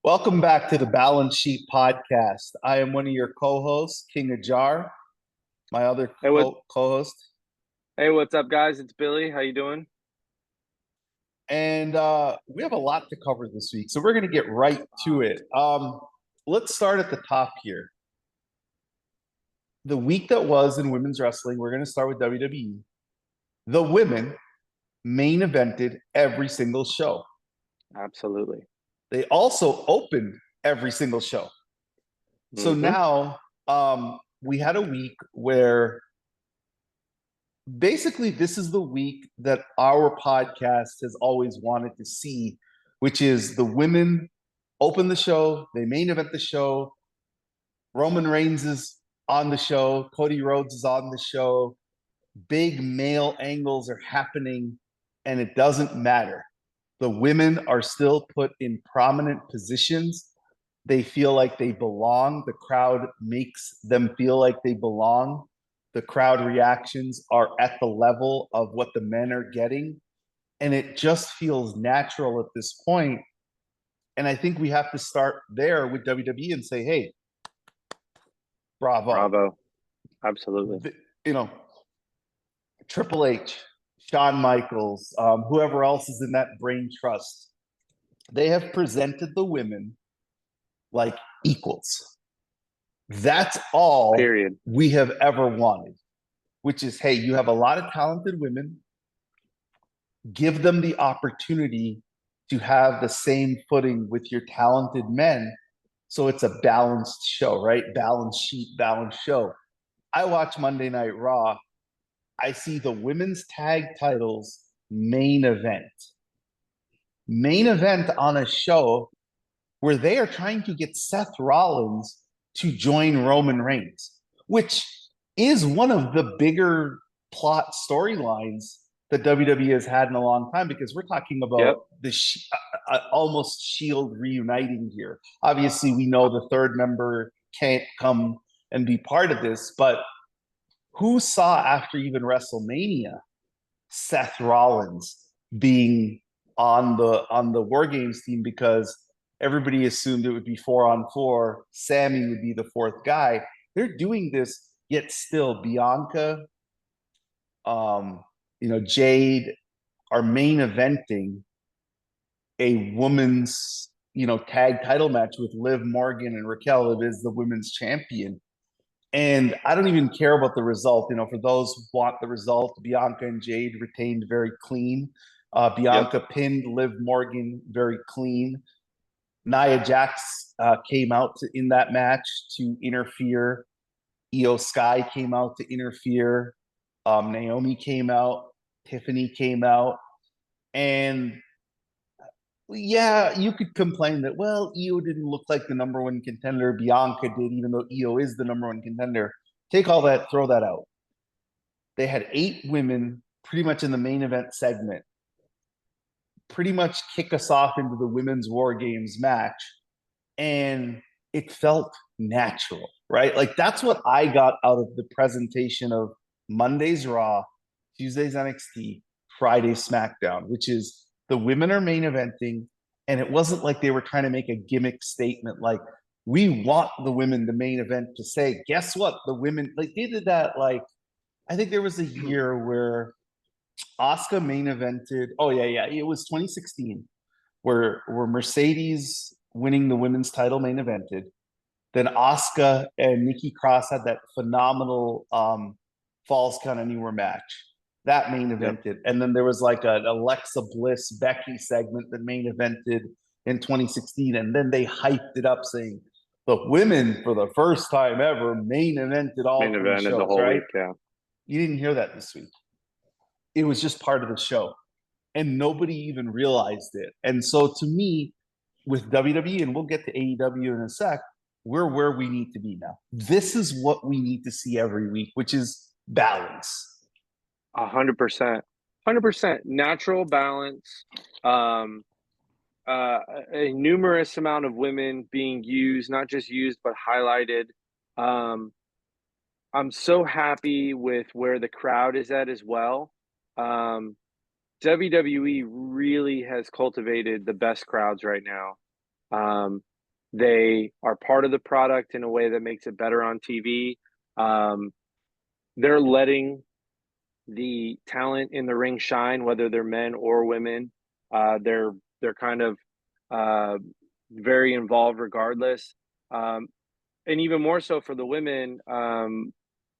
Welcome back to the Balance Sheet Podcast. I am one of your co-hosts, King Ajar. My other Hey, what? co-host, Hey, what's up, guys? It's Billy. How you doing? and we have a lot to cover this week, so we're going to get right to it. Let's start at the top here. The week that was in women's wrestling, we're going to start with WWE. The women main evented every single show. Absolutely. They also opened every single show. So hmm now we had a week where basically this is the week that our podcast has always wanted to see, which is the women open the show, they main event the show. Roman Reigns is on the show, Cody Rhodes is on the show, big male angles are happening, and it doesn't matter. The women are still put in prominent positions. They feel like they belong. The crowd makes them feel like they belong. The crowd reactions are at the level of what the men are getting. And it just feels natural at this point. And I think we have to start there with WWE and say, hey, bravo. Bravo. Absolutely. You know, Triple H, Shawn Michaels, whoever else is in that brain trust, they have presented the women like equals. That's all Period. we have ever wanted, which is, hey, you have a lot of talented women. Give them the opportunity to have the same footing with your talented men. So it's a balanced show, right? Balanced sheet, balanced show. I watch Monday Night Raw. I see the women's tag titles main event. Main event on a show where they are trying to get Seth Rollins to join Roman Reigns, which is one of the bigger plot storylines that WWE has had in a long time, because we're talking Yep. about the almost Shield reuniting here. Obviously, we know the third member can't come and be part of this, but who saw after even WrestleMania Seth Rollins being on the War Games team, because everybody assumed it would be 4-on-4. Sammy would be the fourth guy. They're doing this, yet still Bianca, Jade are main eventing a women's, tag title match with Liv Morgan and Raquel. It is the women's champion. And I don't even care about the result. For those who want the result, Bianca and Jade retained very clean. Yep. Bianca pinned Liv Morgan very clean. Nia Jax came out in that match to interfere. Io Sky came out to interfere. Naomi came out. Tiffany came out. And yeah, you could complain that, well, Io didn't look like the number one contender. Bianca did, even though Io is the number one contender. Take all that, throw that out. They had 8 women pretty much in the main event segment, pretty much kick us off into the women's War Games match. And it felt natural, right? Like that's what I got out of the presentation of Monday's Raw, Tuesday's NXT, Friday's SmackDown, which is the women are main eventing. And it wasn't like they were trying to make a gimmick statement like, we want the women to main event to say, guess what? The women, like they did that. Like, I think there was a year where Asuka main evented. Oh, yeah. It was 2016 where Mercedes winning the women's title main evented. Then Asuka and Nikki Cross had that phenomenal Falls Count Anywhere match. That main Yep. evented. And then there was like an Alexa Bliss Becky segment that main evented in 2016. And then they hyped it up saying, the women for the first time ever main evented all Main 3 event of the shows, whole right? week. Yeah. You didn't hear that this week. It was just part of the show. And nobody even realized it. And so to me, with WWE, and we'll get to AEW in a sec, we're where we need to be now. This is what we need to see every week, which is balance. 100%. 100%. Natural balance. Um, a numerous amount of women being used, not just used, but highlighted. Um, I'm so happy with where the crowd is at as well. Um, WWE really has cultivated the best crowds right now. They are part of the product in a way that makes it better on TV. They're letting the talent in the ring shine, whether they're men or women. They're kind of very involved regardless. And even more so for the women,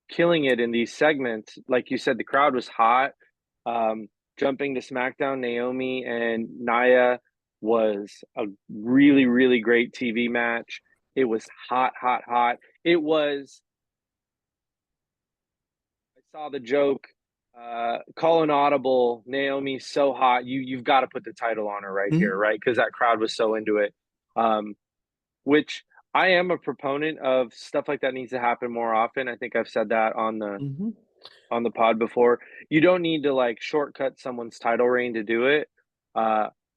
killing it in these segments. Like you said, the crowd was hot. Jumping to SmackDown, Naomi and Nia was a really, really great TV match. It was hot, hot, hot. It was, I saw the joke, call an audible, Naomi's so hot, you've got to put the title on her right here, right? Because that crowd was so into it. Which I am a proponent of. Stuff like that needs to happen more often. I think I've said that on the pod before. You don't need to like shortcut someone's title reign to do it.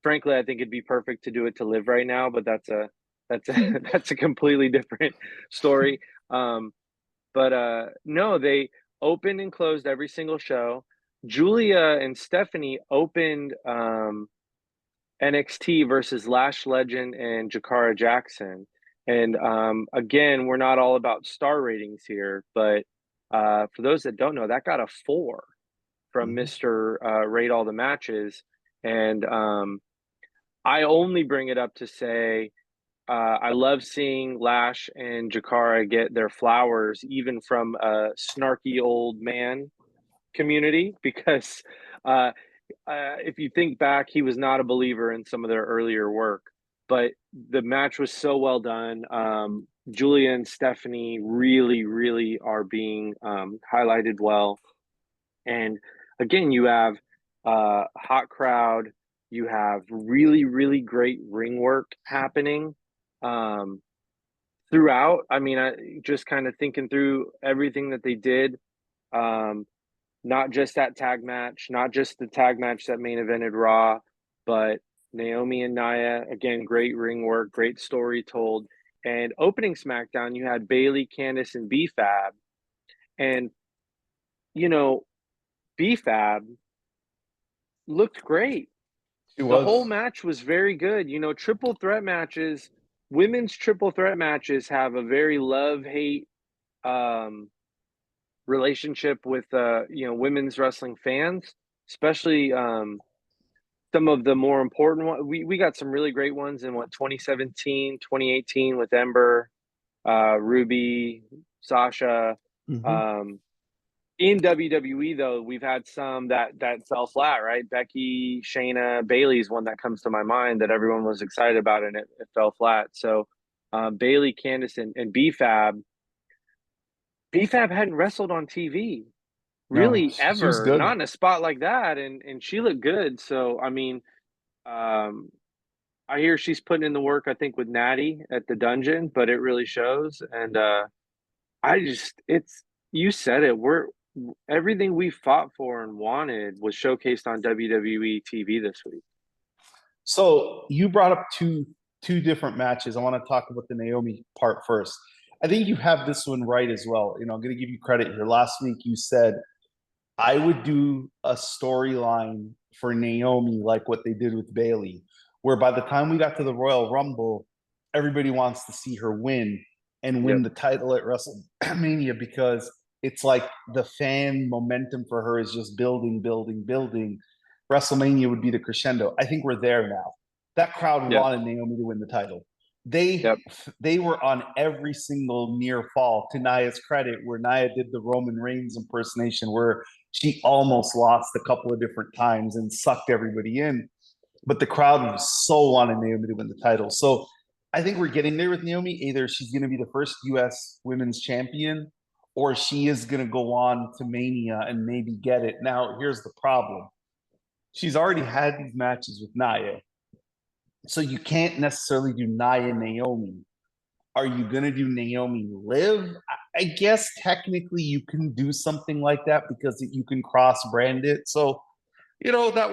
Frankly, I think it'd be perfect to do it to Liv right now, but that's a that's a completely different story. No, they opened and closed every single show. Julia and Stephanie opened NXT versus Lash Legend and Jakara Jackson. And again, we're not all about star ratings here, but for those that don't know, that got a 4 from Mr. Rate All the Matches. And I only bring it up to say I love seeing Lash and Jakara get their flowers, even from a snarky old man community, because if you think back, he was not a believer in some of their earlier work, but the match was so well done. Julia and Stephanie really, really are being highlighted well. And again, you have a hot crowd. You have really, really great ring work happening throughout. I mean, I just kind of thinking through everything that they did. Not just that tag match, not just the tag match that main evented Raw, but Naomi and Nia, again, great ring work, great story told. And opening SmackDown, you had Bayley, Candice, and B-Fab. And, you know, B-Fab looked great. The whole match was very good. You know, triple threat matches, women's triple threat matches have a very love-hate relationship with women's wrestling fans, especially some of the more important ones. We got some really great ones in 2017, 2018 with Ember, Ruby, Sasha. In WWE though, we've had some that fell flat, right? Becky, Shayna, Bayley's one that comes to my mind that everyone was excited about, and it fell flat. So Bayley, Candice, and B-Fab hadn't wrestled on TV really ever, not in a spot like that, and she looked good. So I mean, I hear she's putting in the work, I think, with Natty at the dungeon, but it really shows. And you said it, everything we fought for and wanted was showcased on WWE TV this week. So you brought up two different matches. I want to talk about the Naomi part first. I think you have this one right as well. You know, I'm going to give you credit here. Last week you said I would do a storyline for Naomi like what they did with Bayley, where by the time we got to the Royal Rumble, everybody wants to see her win and win the title at WrestleMania, because it's like the fan momentum for her is just building, building, building. WrestleMania would be the crescendo. I think we're there now. That crowd wanted Naomi to win the title. They were on every single near fall, to Nia's credit, where Nia did the Roman Reigns impersonation where she almost lost a couple of different times and sucked everybody in. But the crowd was so wanting Naomi to win the title. So I think we're getting there with Naomi. Either she's going to be the first U.S. women's champion, or she is going to go on to Mania and maybe get it. Now, here's the problem. She's already had these matches with Nia. So you can't necessarily do Nia Naomi. Are you going to do Naomi Liv? I guess technically you can do something like that because you can cross brand it. So, you know, that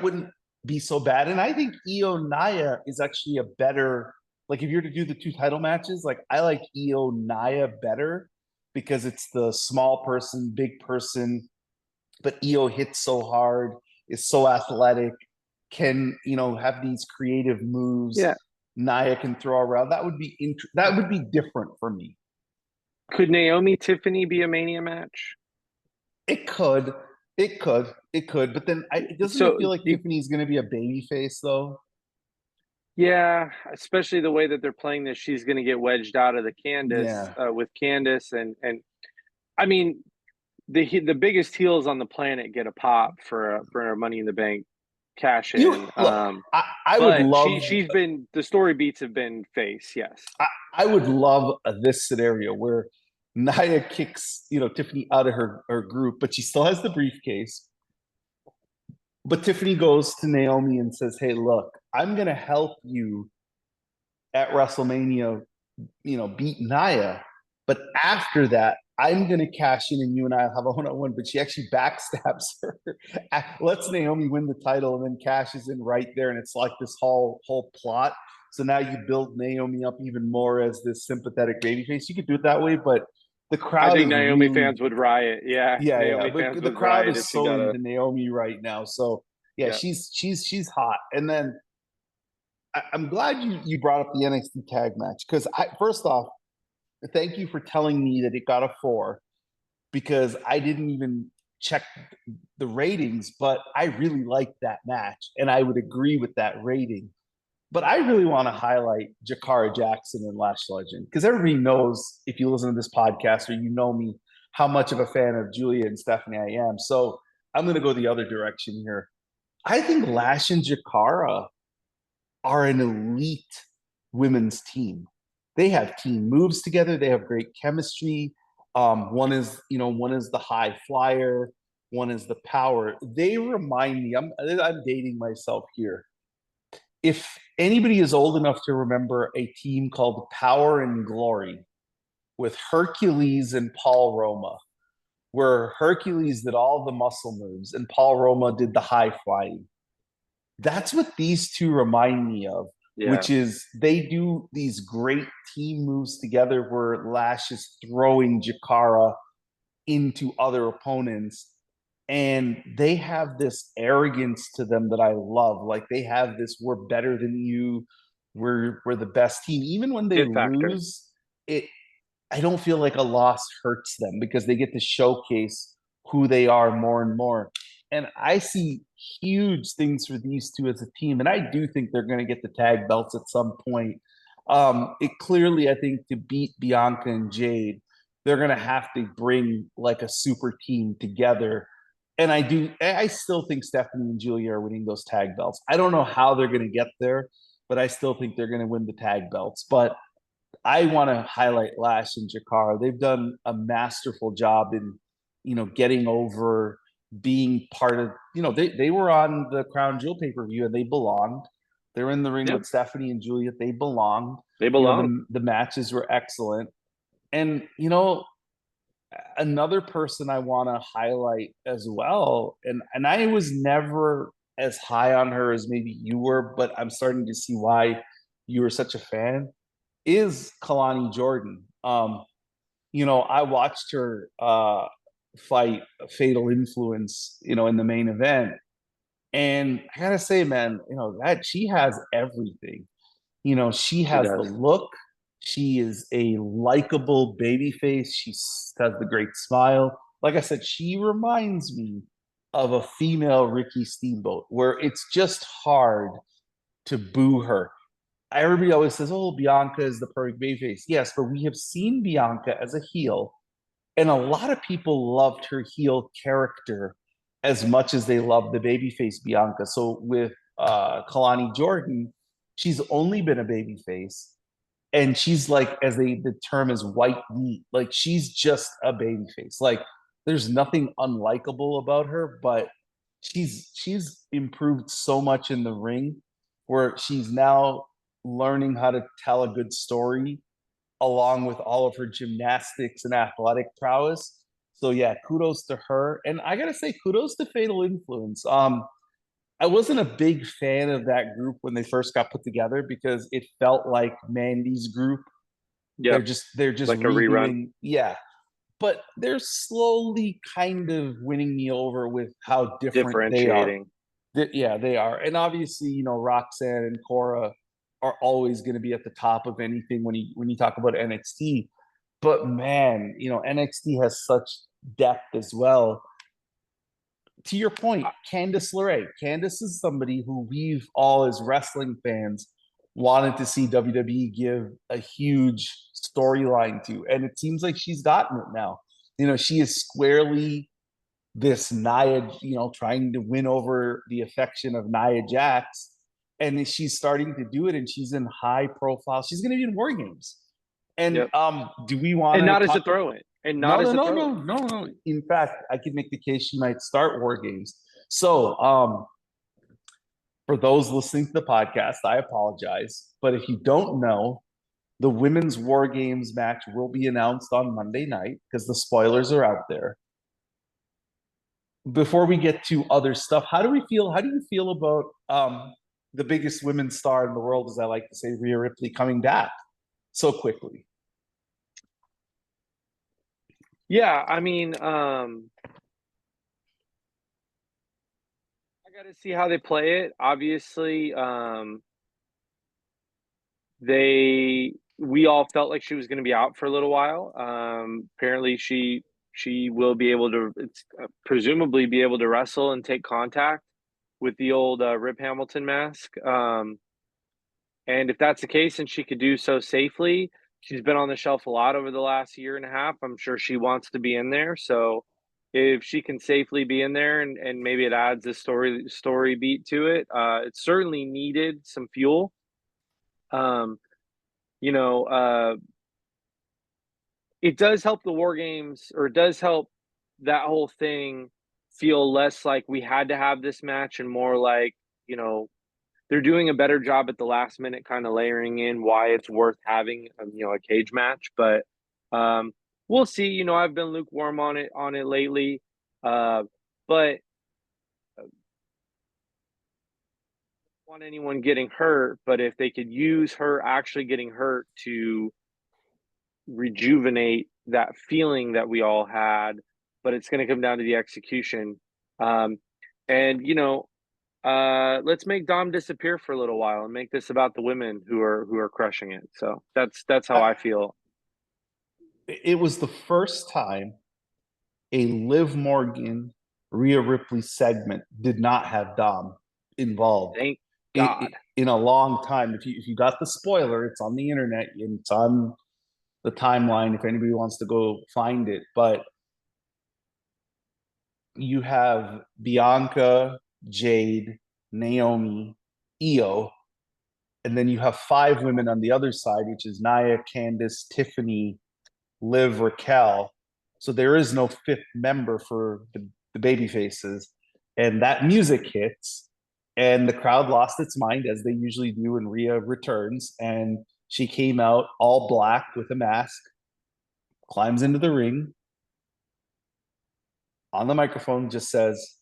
wouldn't be so bad. And I think Io Nia is actually a better, like if you're to do the two title matches, like I like Io Nia better because it's the small person, big person, but Io hits so hard, is so athletic, can, you know, have these creative moves. Yeah. Nia can throw around. That would be that would be different for me. Could Naomi Tiffany be a Mania match? It could, it could. But then, doesn't it So feel like Tiffany's going to be a baby face though? yeah, especially the way that they're playing this, she's going to get wedged out of the Candace Yeah. with Candace, and I mean the biggest heels on the planet get a pop for a Money in the Bank cash You in. look. I would But love. she's been, the story beats have been face, yes. I would love this scenario where Nia kicks, Tiffany out of her group, but she still has the briefcase. But Tiffany goes to Naomi and says, "Hey, look, I'm gonna help you at WrestleMania, beat Nia. But after that, I'm gonna cash in and you and I have a one-on-one." But she actually backstabs her, lets Naomi win the title, and then cashes in right there. And it's like this whole plot. So now you build Naomi up even more as this sympathetic babyface. You could do it that way, but the I crowd think is Naomi really, fans would riot. Yeah, yeah. Naomi But fans the would crowd riot if is she so got a, into Naomi right now. So yeah, yeah. she's hot. And then I'm glad you brought up the NXT tag match because first off, thank you for telling me that it got a 4 because I didn't even check the ratings, but I really liked that match and I would agree with that rating. But I really want to highlight Jakara Jackson and Lash Legend because everybody knows if you listen to this podcast or you know me how much of a fan of Julia and Stephanie I am. So I'm going to go the other direction here. I think Lash and Jakara are an elite women's team. They have team moves together. They have great chemistry. One is the high flyer. One is the power. They remind me. I'm dating myself here. If anybody is old enough to remember a team called Power and Glory with Hercules and Paul Roma, where Hercules did all the muscle moves and Paul Roma did the high flying. That's what these two remind me of, Yeah. which is they do these great team moves together where Lash is throwing Jakara into other opponents. And they have this arrogance to them that I love. Like they have this, we're better than you, we're the best team. Even when they It factor. lose, it I don't feel like a loss hurts them because they get to showcase who they are more and more. And I see huge things for these two as a team. And I do think they're going to get the tag belts at some point. It clearly, I think, to beat Bianca and Jade, they're going to have to bring like a super team together. And I still think Stephanie and Julia are winning those tag belts. I don't know how they're going to get there, but I still think they're going to win the tag belts. But I want to highlight Lash and Jakara. They've done a masterful job in, getting over being part of, they were on the Crown Jewel pay-per-view and they belonged. They're in the ring Yeah, with Stephanie and Juliet. They belonged. they belong. The matches were excellent. And, another person I want to highlight as well, and I was never as high on her as maybe you were, but I'm starting to see why you were such a fan is Kalani Jordan. I watched her fight Fatal Influence, in the main event. And I gotta say, man, that she has everything. She She has the does. look. She is a likable baby face. She has the great smile. Like I said, she reminds me of a female Ricky Steamboat, where it's just hard to boo her. Everybody always says, "Oh, Bianca is the perfect babyface." Yes, but we have seen Bianca as a heel, and a lot of people loved her heel character as much as they loved the babyface Bianca. So with Kalani Jordan, she's only been a babyface, and she's like, as the term is, white meat. Like she's just a babyface. Like there's nothing unlikable about her, but she's improved so much in the ring, where she's now learning how to tell a good story along with all of her gymnastics and athletic prowess. So yeah, kudos to her. And I gotta say, kudos to Fatal Influence. I wasn't a big fan of that group when they first got put together because it felt like Mandy's group. Yep. They're just Like a rerun. redoing, yeah. But they're slowly kind of winning me over with how different they are. Differentiating. Yeah, they are. And obviously, Roxanne and Cora, are always going to be at the top of anything when you talk about NXT. But man, NXT has such depth as well. To your point, Candice LeRae. Candice is somebody who we've all, as wrestling fans, wanted to see WWE give a huge storyline to. And it seems like she's gotten it now. She is squarely this Nia, trying to win over the affection of Nia Jax. And she's starting to do it, and she's in high profile. She's going to be in War Games. And Yep. do we want And to not as a talk? throw-in. And No, not no, as a no, throw-in. no, no, no. In fact, I could make the case she might start War Games. So, for those listening to the podcast, I apologize. But if you don't know, the women's War Games match will be announced on Monday night because the spoilers are out there. Before we get to other stuff, how do you feel about the biggest women's star in the world, as I like to say, Rhea Ripley, coming back so quickly? Yeah, I mean, I got to see how they play it. Obviously, we all felt like she was going to be out for a little while. Apparently, she will be able to, presumably, be able to wrestle and take contact with the old Rip Hamilton mask. And if that's the case, and she could do so safely, she's been on the shelf a lot over the last year and a half. I'm sure she wants to be in there. So if she can safely be in there, and maybe it adds a story beat to it, it certainly needed some fuel. You know, it does help the War Games, or it does help that whole thing feel less like we had to have this match, and more like, they're doing a better job at the last minute, kind of layering in why it's worth having, a cage match. But we'll see. I've been lukewarm on it lately, but want anyone getting hurt. But if they could use her actually getting hurt to rejuvenate that feeling that we all had, but it's going to come down to the execution. And let's make Dom disappear for a little while and make this about the women who are crushing it. So that's how I feel. It was the first time a Liv Morgan Rhea Ripley segment did not have Dom involved. Thank God. In a long time. If you got the spoiler, it's on the internet and it's on the timeline if anybody wants to go find it. But you have Bianca, Jade, Naomi, Io, and then you have 5 women on the other side, which is Nia, Candice, Tiffany, Liv, Raquel. So there is no 5th member for the baby faces. And that music hits, and the crowd lost its mind, as they usually do when Rhea returns. And she came out all black with a mask, climbs into the ring, on the microphone just says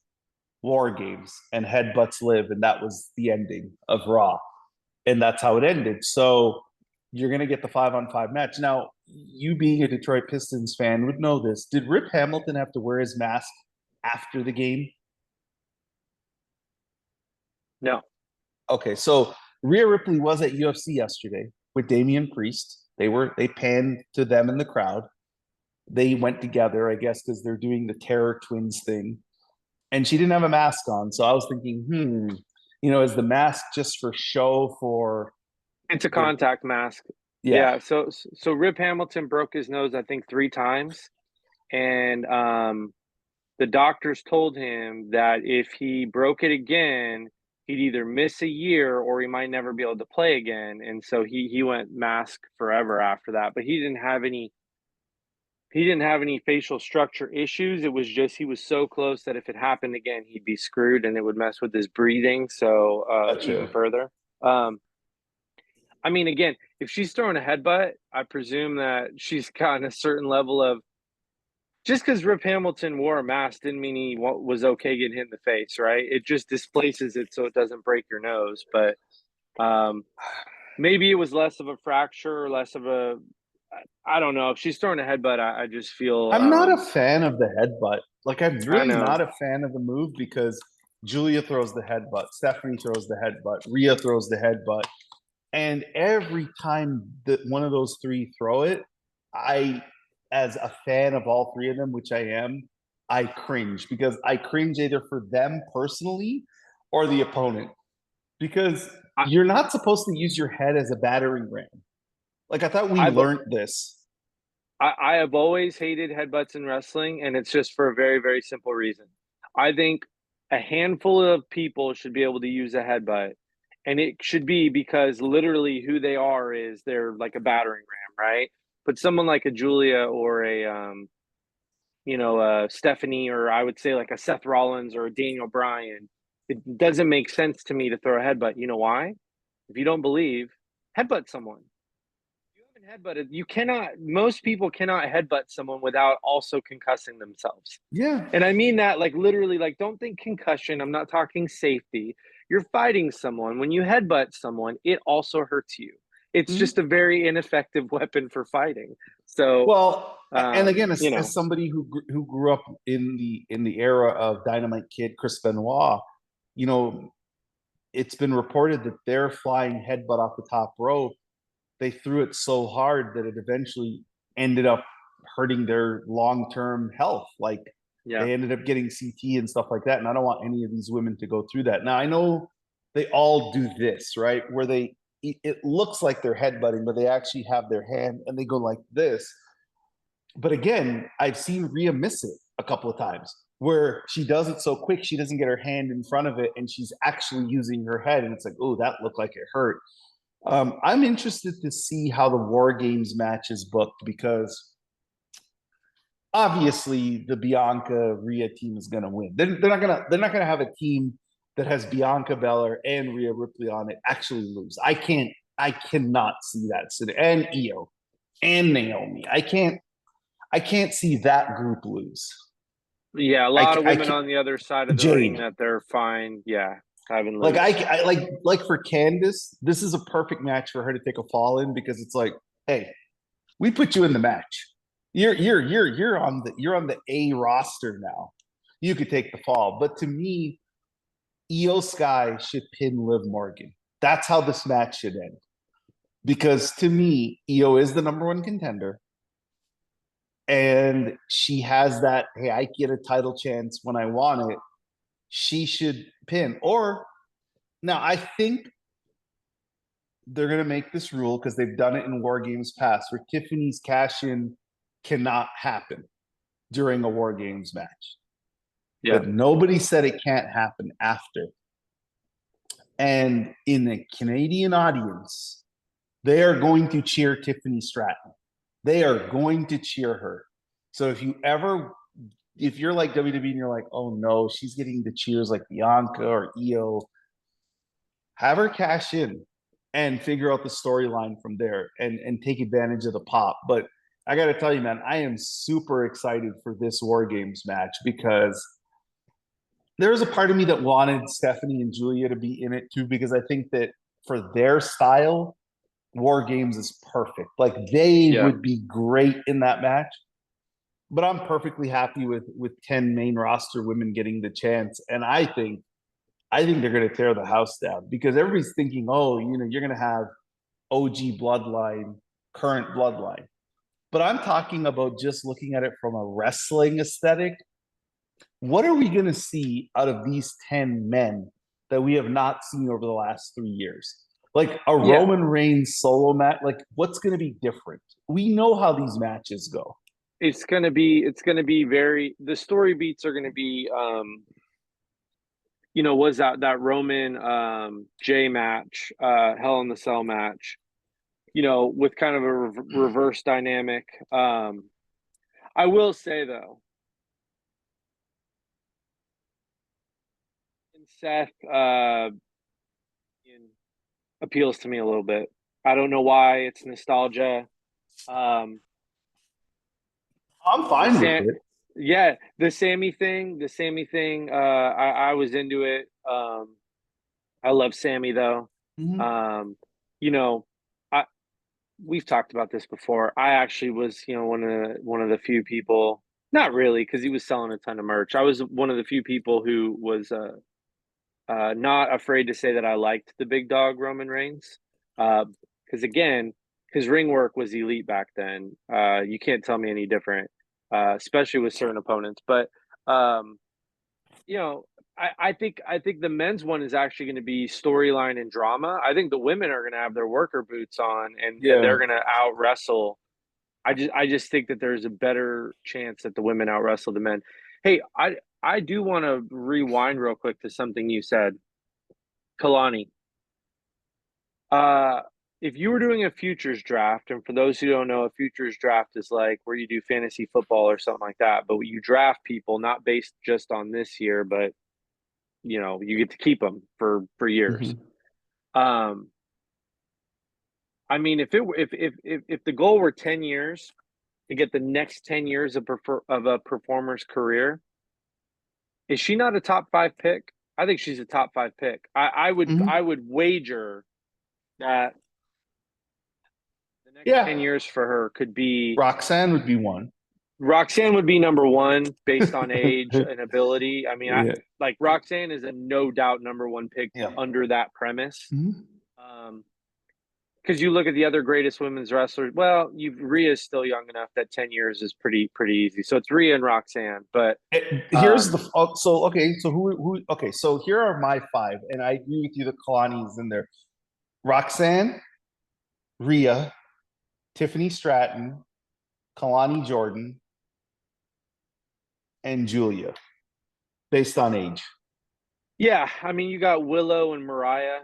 War Games, and headbutts Liv, and that was the ending of Raw. And that's how it ended. So you're going to get the 5-on-5 match. Now, you being a Detroit Pistons fan would know this. Did Rip Hamilton have to wear his mask after the game? No. Okay, so Rhea Ripley was at UFC yesterday with Damian Priest. They panned to them in the crowd. They went together, I guess, because they're doing the Terror Twins thing. And she didn't have a mask on. So I was thinking, is the mask just for show for... It's a contact mask. Yeah. So Rip Hamilton broke his nose, I think, 3 times. And the doctors told him that if he broke it again, he'd either miss a year or he might never be able to play again. And so he went mask forever after that. But he didn't have any facial structure issues. It was just he was so close that if it happened again, he'd be screwed, and it would mess with his breathing. So Gotcha. Even further. I mean, again, if she's throwing a headbutt, I presume that she's gotten a certain level of... Just because Rip Hamilton wore a mask didn't mean he was okay getting hit in the face, right? It just displaces it so it doesn't break your nose. But maybe it was less of a fracture, or less of a... I don't know. If she's throwing a headbutt, I just feel... I'm not a fan of the headbutt. Like, I'm really not a fan of the move, because Julia throws the headbutt, Stephanie throws the headbutt, Rhea throws the headbutt. And every time that one of those three throw it, I, as a fan of all three of them, which I am, I cringe because I cringe either for them personally or the opponent because I, you're not supposed to use your head as a battering ram. Like I thought we I've learned this. I have always hated headbutts in wrestling, and it's just for a very, very simple reason. I think a handful of people should be able to use a headbutt, and it should be because literally who they are is they're like a battering ram, right? But someone like a Julia or a Stephanie, or I would say like a Seth Rollins or a Daniel Bryan, it doesn't make sense to me to throw a headbutt. You know why? If you don't believe, headbutt someone. You haven't headbutted. You cannot. Most people cannot headbutt someone without also concussing themselves. Yeah. And I mean that like literally. Like, don't think concussion. I'm not talking safety. You're fighting someone. When you headbutt someone, it also hurts you. It's Mhm. just a very ineffective weapon for fighting. So, Well, and again, you as know, somebody who grew up in the era of Dynamite Kid, Chris Benoit, you know, it's been reported that their flying headbutt off the top rope, they threw it so hard that it eventually ended up hurting their long term health. Like yeah, they ended up getting CT and stuff like that. And I don't want any of these women to go through that. Now I know they all do this, right? Where it looks like they're headbutting, but they actually have their hand and they go like this. But again, I've seen Rhea miss it a couple of times where she does it so quick she doesn't get her hand in front of it and she's actually using her head and it's like, oh, that looked like it hurt. I'm interested to see how the War Games match is booked because obviously the Bianca Rhea team is going to win. They're not gonna have a team that has Bianca Belair and Rhea Ripley on it actually lose. I cannot see that. And Io and Naomi. I can't see that group lose. yeah. A I, lot of I women can't, on the other side of the ring Jade. that they're fine. Yeah, having Like lose. like for Candice, this is a perfect match for her to take a fall in because it's like, hey, we put you in the match. You're on the A roster now. You could take the fall. But to me, Io Sky should pin Liv Morgan. That's how this match should end. Because to me, Io is the number one contender. And she has that, hey, I get a title chance when I want it. She should pin. Or now I think they're going to make this rule because they've done it in War Games past where Tiffany's cash in cannot happen during a War Games match. Yeah, But nobody said it can't happen after. And in the Canadian audience, they are going to cheer Tiffany Stratton. They are going to cheer her. So if you're like WWE and you're like, oh no, she's getting the cheers like Bianca or Io, have her cash in and figure out the storyline from there and take advantage of the pop. But I got to tell you, man, I am super excited for this War Games match because there was a part of me that wanted Stephanie and Julia to be in it too, because I think that for their style, War Games is perfect. Like they yeah. would be great in that match. But I'm perfectly happy with 10 main roster women getting the chance. And I think they're going to tear the house down because everybody's thinking, oh, you're going to have OG bloodline, current bloodline. But I'm talking about just looking at it from a wrestling aesthetic. What are we going to see out of these 10 men that we have not seen over the last 3 years? Like a Yeah, Roman Reigns solo match, like what's going to be different? We know how these matches go. it's gonna be very the story beats are gonna be was that Roman J match, Hell in the Cell match, with kind of a reverse dynamic. I will say though, Seth appeals to me a little bit. I don't know why. It's nostalgia. Um, I'm the fine with Sam, it. yeah, the Sammy thing. I was into it. I love Sammy though. Mm-hmm. Um, you know, I we've talked about this before. I actually was, one of the few people. Not really, because he was selling a ton of merch. I was one of the few people who was not afraid to say that I liked the big dog Roman Reigns. Because again, his ring work was elite back then. You can't tell me any different, especially with certain opponents. But um, you know, I think the men's one is actually going to be storyline and drama. I think the women are going to have their worker boots on, and Yeah. they're going to out wrestle. I just think that there's a better chance that the women out wrestle the men. Hey, I do want to rewind real quick to something you said, Kalani. Uh, if you were doing a futures draft, and for those who don't know, a futures draft is like where you do fantasy football or something like that, but you draft people not based just on this year, but you get to keep them for years. Mhm. Um, I mean, if the goal were 10 years to get the next 10 years of a performer's career, is she not a top five pick? I think she's a top five pick. I Mhm. would wager that the next ten Yeah. years for her could be Roxanne would be one. Roxanne would be number one based on age and ability. I mean, I Yeah. like Roxanne is a no doubt number one pick Yeah. under that premise. Mhm. Um, because you look at the other greatest women's wrestlers. Well, Rhea's still young enough that 10 years is pretty easy. So it's Rhea and Roxanne. But Here's the so okay. So who okay. So here are my five, and I agree with you that Kalani is in there. Roxanne, Rhea, Tiffany Stratton, Kalani Jordan, and Julia, based on age. yeah, I mean, you got Willow and Mariah.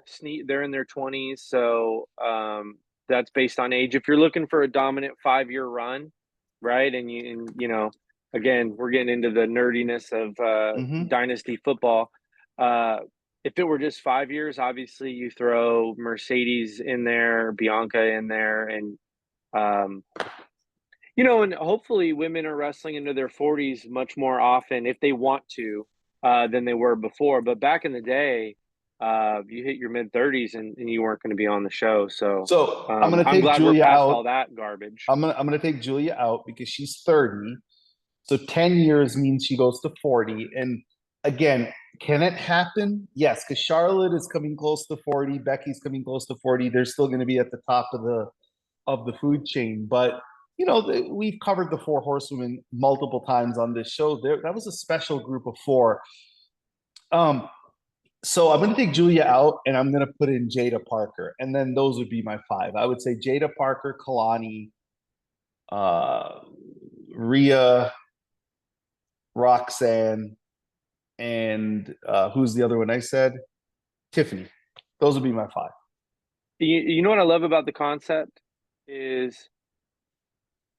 They're in their 20s, so that's based on age. If you're looking for a dominant 5 year run, right? Again, we're getting into the nerdiness of Mm-hmm. dynasty football. Uh, if it were just 5 years, obviously you throw Mercedes in there, Bianca in there, and um, and hopefully women are wrestling into their 40s much more often if they want to than they were before. But back in the day, you hit your mid 30s and you weren't going to be on the show. So So I'm gonna I'm take glad we're Julia past out. all that garbage. I'm gonna take Julia out because she's 30. So 10 years means she goes to 40. And again, can it happen? Yes, because Charlotte is coming close to 40, Becky's coming close to 40. They're still going to be at the top of the food chain. But we've covered the four horsewomen multiple times on this show. That was a special group of four. Um, so I'm going to take Julia out and I'm going to put in Jada Parker. And then those would be my five. I would say Jada Parker, Kalani, uh, Rhea, Roxanne, and who's the other one I said? Tiffany. Those would be my five. You know what I love about the concept is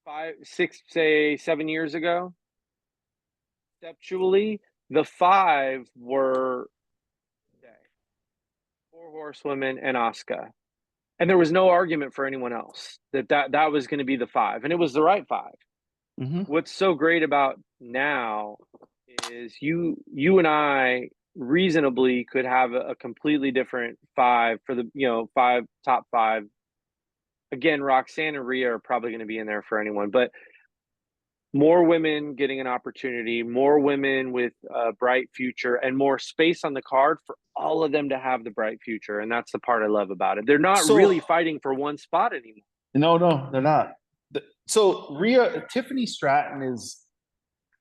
5, 6, say 7 years ago, conceptually, the five were four horsewomen and Asuka. And there was no argument for anyone else that was going to be the five, and it was the right five. Mm-hmm. What's so great about now is you and I reasonably could have a completely different five for the five top five. Again, Roxanne and Rhea are probably going to be in there for anyone, but more women getting an opportunity, more women with a bright future, and more space on the card for all of them to have the bright future. And that's the part I love about it. They're not really So fighting for one spot anymore. no, they're not. So Tiffany Stratton is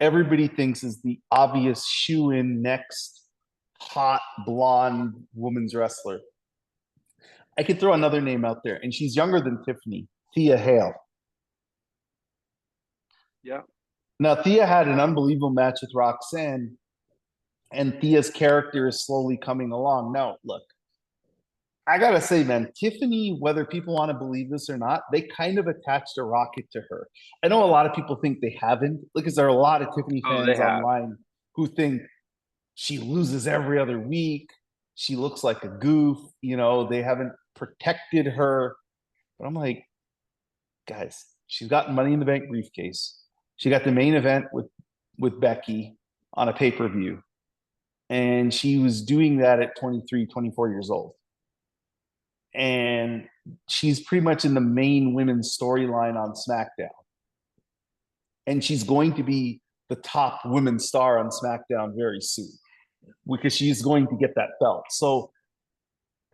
everybody thinks is the obvious shoe-in next hot blonde women's wrestler. I could throw another name out there, and she's younger than Tiffany, Thea Hale. Yeah. Now, Thea had an unbelievable match with Roxanne, and Thea's character is slowly coming along. Now, look, I gotta say, man, Tiffany, whether people want to believe this or not, they kind of attached a rocket to her. I know a lot of people think they haven't, because there are a lot of Tiffany Oh, they fans have. online who think she loses every other week. She looks like a goof. They haven't protected her. But I'm like, guys, she's got Money in the Bank briefcase. She got the main event with Becky on a pay-per-view. And she was doing that at 23, 24 years old. And she's pretty much in the main women's storyline on SmackDown. And she's going to be the top women's star on SmackDown very soon because she's going to get that belt. So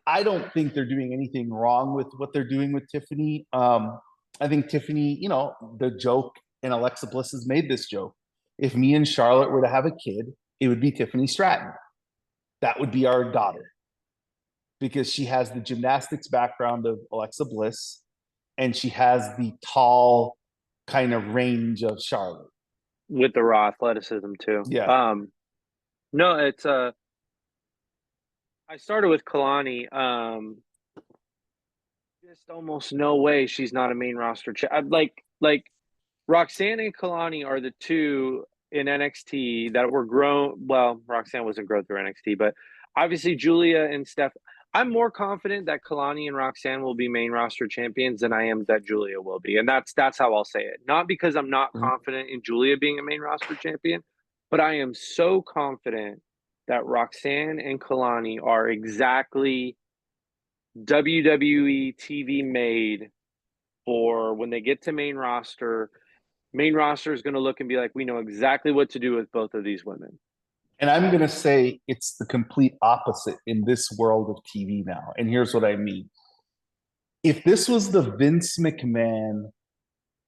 I don't think they're doing anything wrong with what they're doing with Tiffany. I think Tiffany, the joke, and Alexa Bliss has made this joke. If me and Charlotte were to have a kid, it would be Tiffany Stratton. That would be our daughter because she has the gymnastics background of Alexa Bliss and she has the tall kind of range of Charlotte. With the raw athleticism too. Yeah. No, it's I started with Kalani. Just almost no way she's not a main roster. Like Roxanne and Kalani are the two in NXT that were grown. Well, Roxanne wasn't grown through NXT, but obviously Julia and Steph. I'm more confident that Kalani and Roxanne will be main roster champions than I am that Julia will be, and that's how I'll say it. Not because I'm not confident in Julia being a main roster champion, but I am so confident that Roxanne and Kalani are exactly WWE TV made for when they get to main roster. Main roster is going to look and be like, we know exactly what to do with both of these women. And I'm going to say it's the complete opposite in this world of TV now. And here's what I mean. If this was the Vince McMahon,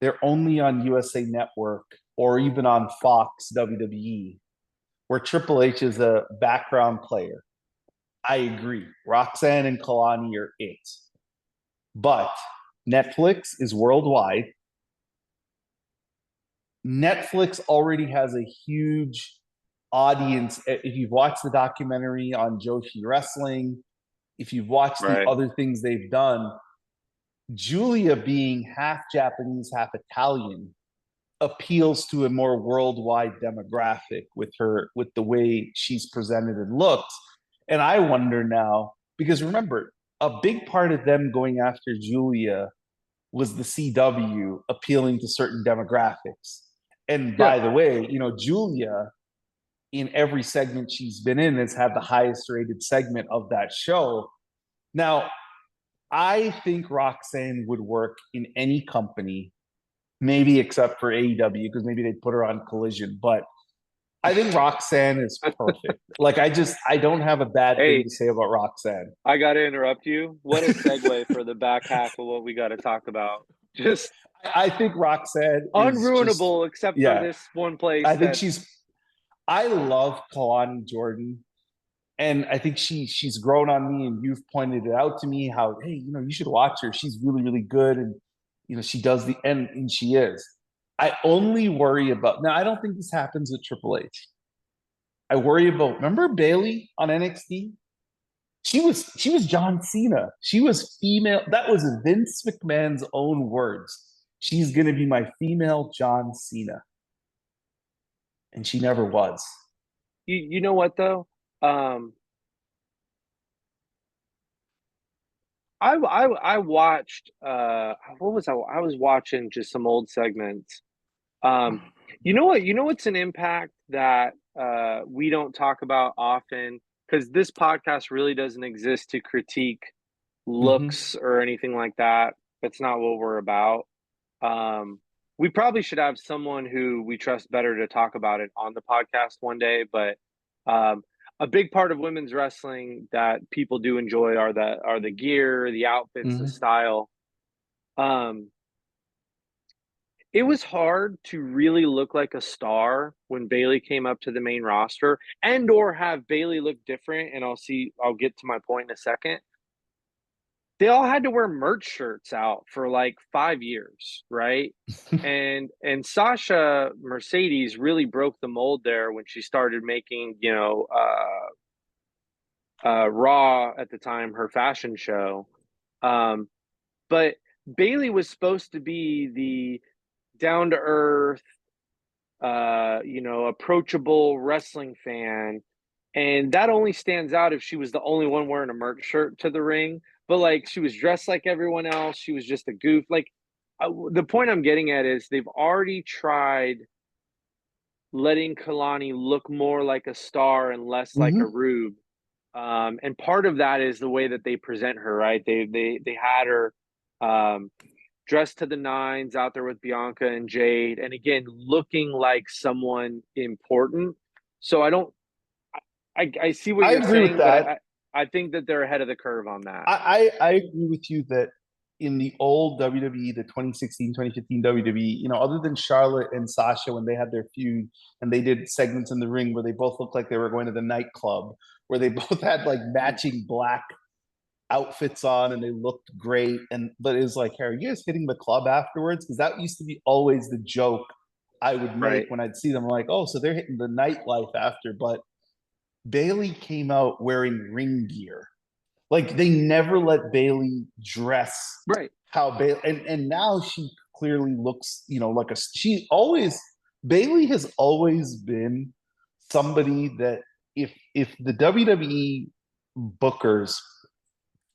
they're only on USA Network or even on Fox WWE, where Triple H is a background player, I agree. Roxanne and Kalani are it. But Netflix is worldwide. Netflix already has a huge audience. If you've watched the documentary on Joshi Wrestling, if you've watched the other things they've done, Julia being half Japanese, half Italian appeals to a more worldwide demographic with the way she's presented and looked. And I wonder now, because remember, a big part of them going after Julia was the CW appealing to certain demographics. And by the way, Julia, in every segment she's been in, has had the highest rated segment of that show. Now, I think Roxanne would work in any company, maybe except for AEW, because maybe they'd put her on Collision. But I think Roxanne is perfect. Like, I don't have a bad thing to say about Roxanne. I got to interrupt you. What a segue for the back half of what we got to talk about. Just, I think Roxanne unruinable, except for this one place. I think I love Kalani Jordan. And I think she's grown on me, and you've pointed it out to me how, hey, you should watch her. She's really, really good. And, she does and she is. I only worry about, now I don't think this happens with Triple H. I worry about, remember Bayley on NXT? She was John Cena. She was female. That was Vince McMahon's own words. She's going to be my female John Cena. And she never was. You know what, though? I watched what was I was watching just some old segments. You know what's an impact that we don't talk about often, because this podcast really doesn't exist to critique looks or anything like that. That's not what we're about. We probably should have someone who we trust better to talk about it on the podcast one day, but a big part of women's wrestling that people do enjoy are the gear, the outfits, the style. It was hard to really look like a star when Bayley came up to the main roster, and or have Bayley look different. And I'll get to my point in a second. They all had to wear merch shirts out for like 5 years, right? and Sasha Mercedes really broke the mold there when she started making, Raw at the time, her fashion show. But Bayley was supposed to be the down to earth, approachable wrestling fan. And that only stands out if she was the only one wearing a merch shirt to the ring. But like, she was dressed like everyone else. She was just a goof. Like, the point I'm getting at is they've already tried letting Kalani look more like a star and less like a rube. And part of that is the way that they present her, right? They had her dressed to the nines out there with Bianca and Jade, and again, looking like someone important. So I see what you're saying, with that. I think that they're ahead of the curve on that. I agree with you that in the old WWE, the 2016, 2015 WWE, other than Charlotte and Sasha when they had their feud and they did segments in the ring where they both looked like they were going to the nightclub, where they both had like matching black outfits on and they looked great. But it was like, hey, are you guys hitting the club afterwards? Because that used to be always the joke I would make when I'd see them. I'm like, oh, so they're hitting the nightlife after. But Bailey came out wearing ring gear. Like they never let Bailey dress how Bailey and now she clearly looks, like Bailey has always been somebody that if the WWE bookers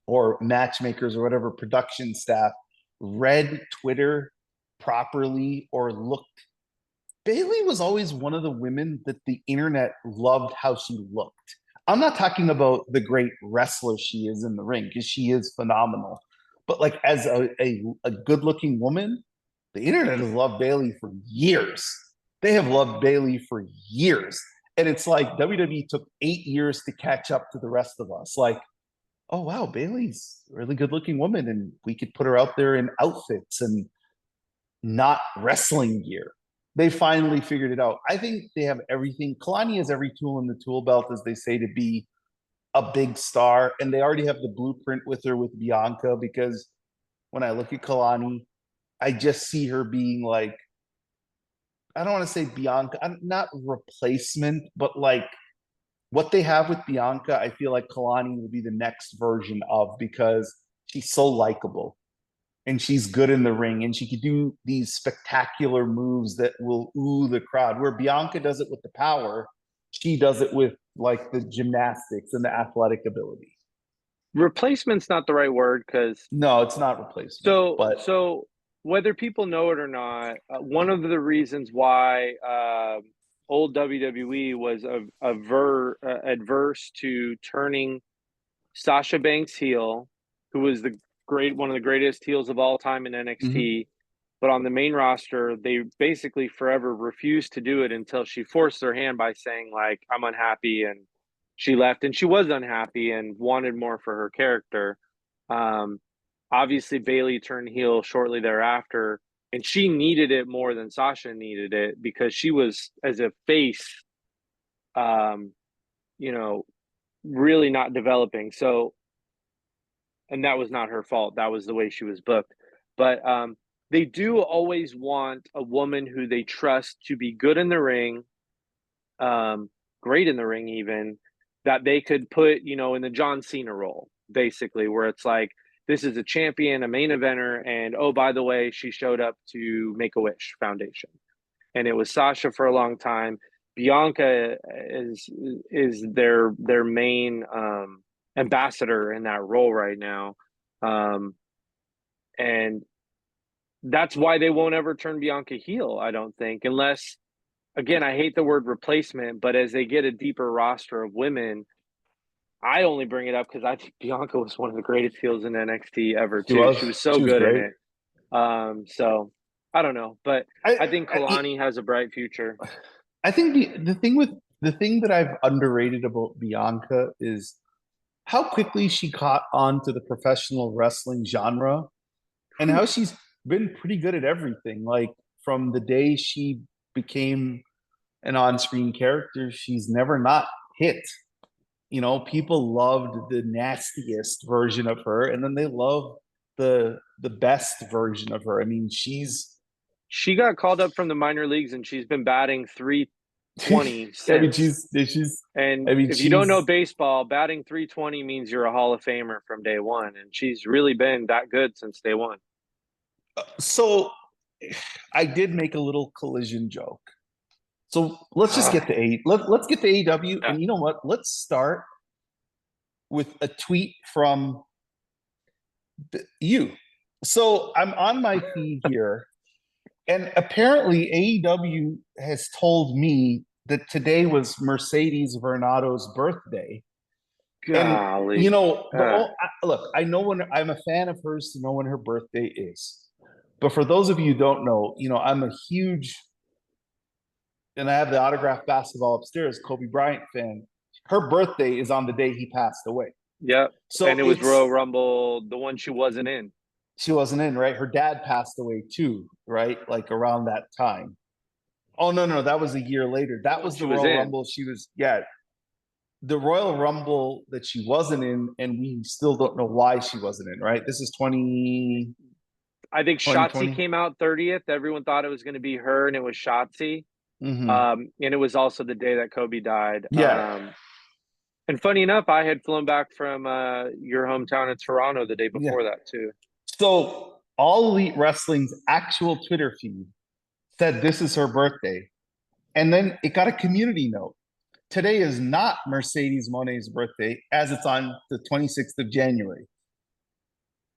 or matchmakers or whatever production staff read Twitter properly or looked, Bailey was always one of the women that the internet loved how she looked. I'm not talking about the great wrestler she is in the ring because she is phenomenal. But like as a good looking woman, the internet has loved Bailey for years. They have loved Bailey for years. And it's like WWE took 8 years to catch up to the rest of us. Like, oh wow, Bailey's a really good looking woman, and we could put her out there in outfits and not wrestling gear. They finally figured it out. I think they have everything. Kalani has every tool in the tool belt, as they say, to be a big star. And they already have the blueprint with her with Bianca, because when I look at Kalani, I just see her being like, I don't want to say Bianca, not replacement, but like what they have with Bianca, I feel like Kalani will be the next version of, because she's so likable and she's good in the ring and she can do these spectacular moves that will ooh the crowd. Where Bianca does it with the power, she does it with like the gymnastics and the athletic ability. Replacement's not the right word because no, it's not replacement. So whether people know it or not, one of the reasons why old WWE was adverse to turning Sasha Banks heel, who was one of the greatest heels of all time in NXT. Mm-hmm. But on the main roster, they basically forever refused to do it until she forced their hand by saying, like, I'm unhappy. And she left, and she was unhappy and wanted more for her character. Obviously, Bailey turned heel shortly thereafter, and she needed it more than Sasha needed it because she was, as a face, really not developing. So, and that was not her fault. That was the way she was booked. But they do always want a woman who they trust to be good in the ring, great in the ring even, that they could put, in the John Cena role, basically, where it's like, this is a champion, a main eventer, and oh, by the way, she showed up to Make-A-Wish Foundation. And it was Sasha for a long time. Bianca is their main ambassador in that role right now. And that's why they won't ever turn Bianca heel, I don't think, unless, again, I hate the word replacement, but as they get a deeper roster of women, I only bring it up because I think Bianca was one of the greatest heels in NXT ever, too. She was so good in it. So I don't know, but I think Kalani has a bright future. I think the thing that I've underrated about Bianca is how quickly she caught on to the professional wrestling genre and how she's been pretty good at everything. Like from the day she became an on-screen character, she's never not hit. People loved the nastiest version of her, and then they love the best version of her. I mean, she got called up from the minor leagues, and she's been batting .320 since. I mean, if you don't know baseball, batting .320 means you're a Hall of Famer from day one, and she's really been that good since day one. So, I did make a little collision joke. So let's just get to let's get to AEW, and you know what? Let's start with a tweet from you. So I'm on my feed here, and apparently AEW has told me that today was Mercedes Vernato's birthday. Golly. And look, I know when I'm a fan of hers to know when her birthday is. But for those of you who don't know, I'm a huge, and I have the autographed basketball upstairs, Kobe Bryant fan. Her birthday is on the day he passed away. Yep. So And it was Royal Rumble, the one she wasn't in. she wasn't in, right? Her dad passed away too, right? Like around that time. Oh no, that was a year later. That was She the was Royal in. Rumble. She was, yeah, the Royal Rumble that she wasn't in, and we still don't know why she wasn't in, right? This is 20, I think Shotzi 2020. came out 30th. Everyone thought it was going to be her, and it was Shotzi. Mm-hmm. And it was also the day that Kobe died. Yeah, And funny enough, I had flown back from your hometown in Toronto the day yeah. before that too. So All Elite Wrestling's actual Twitter feed said this is her birthday. And then it got a community note. Today is not Mercedes Monet's birthday, as it's on the 26th of January.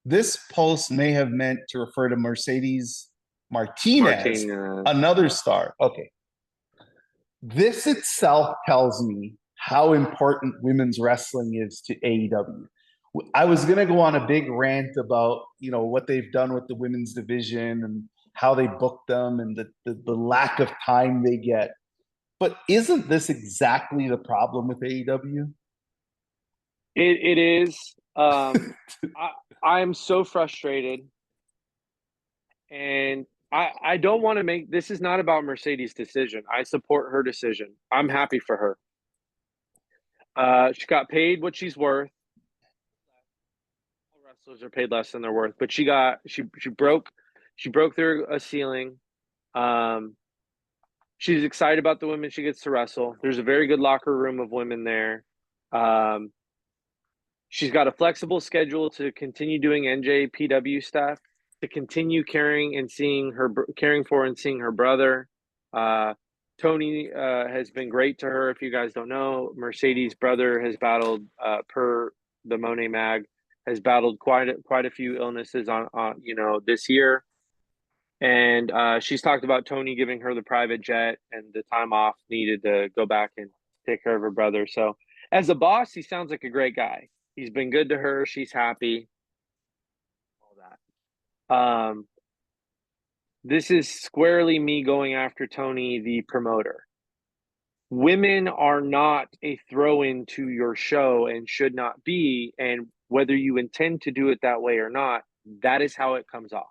This post may have meant to refer to Mercedes Martinez, Martinez. another star. Okay. This itself tells me how important women's wrestling is to AEW. I was going to go on a big rant about, what they've done with the women's division and how they book them and the lack of time they get. But isn't this exactly the problem with AEW? It is. I'm so frustrated, and I don't want to make this is not about Mercedes' decision. I support her decision. I'm happy for her. She got paid what she's worth. All wrestlers are paid less than they're worth, but she broke through a ceiling. Um, she's excited about the women she gets to wrestle. There's a very good locker room of women there. Um, she's got a flexible schedule to continue doing NJPW stuff, to continue caring for and seeing her brother. Tony has been great to her. If you guys don't know, Mercedes' brother has battled, per the Monet Mag, has battled quite a few illnesses on this year. And she's talked about Tony giving her the private jet and the time off needed to go back and take care of her brother. So, as a boss, he sounds like a great guy. He's been good to her. She's happy. All that. This is squarely me going after Tony, the promoter. Women are not a throw in to your show and should not be. And whether you intend to do it that way or not, that is how it comes off.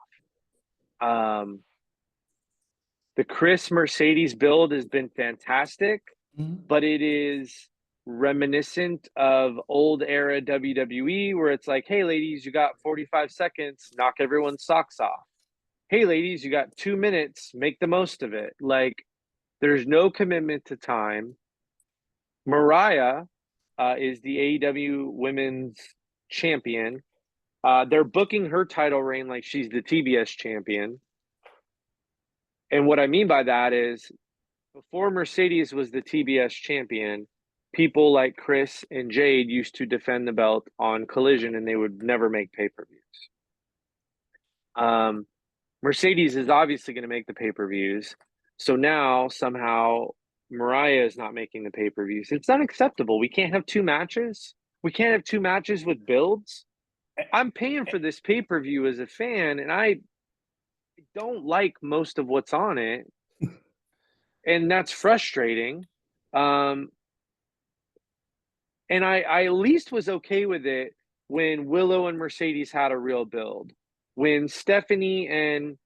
The Kris Mercedes build has been fantastic, but it is reminiscent of old era WWE where it's like, hey, ladies, you got 45 seconds, knock everyone's socks off. Hey, ladies, you got 2 minutes, make the most of it. Like, there's no commitment to time. Mariah is the AEW women's champion. They're booking her title reign like she's the TBS champion. And what I mean by that is before Mercedes was the TBS champion, people like Kris and Jade used to defend the belt on Collision and they would never make pay-per-views. Mercedes is obviously going to make the pay-per-views. So now somehow Mariah is not making the pay-per-views. It's unacceptable. We can't have two matches. We can't have two matches with builds. I'm paying for this pay-per-view as a fan, and I don't like most of what's on it. And that's frustrating. And I at least was okay with it when Willow and Mercedes had a real build. When Stephanie and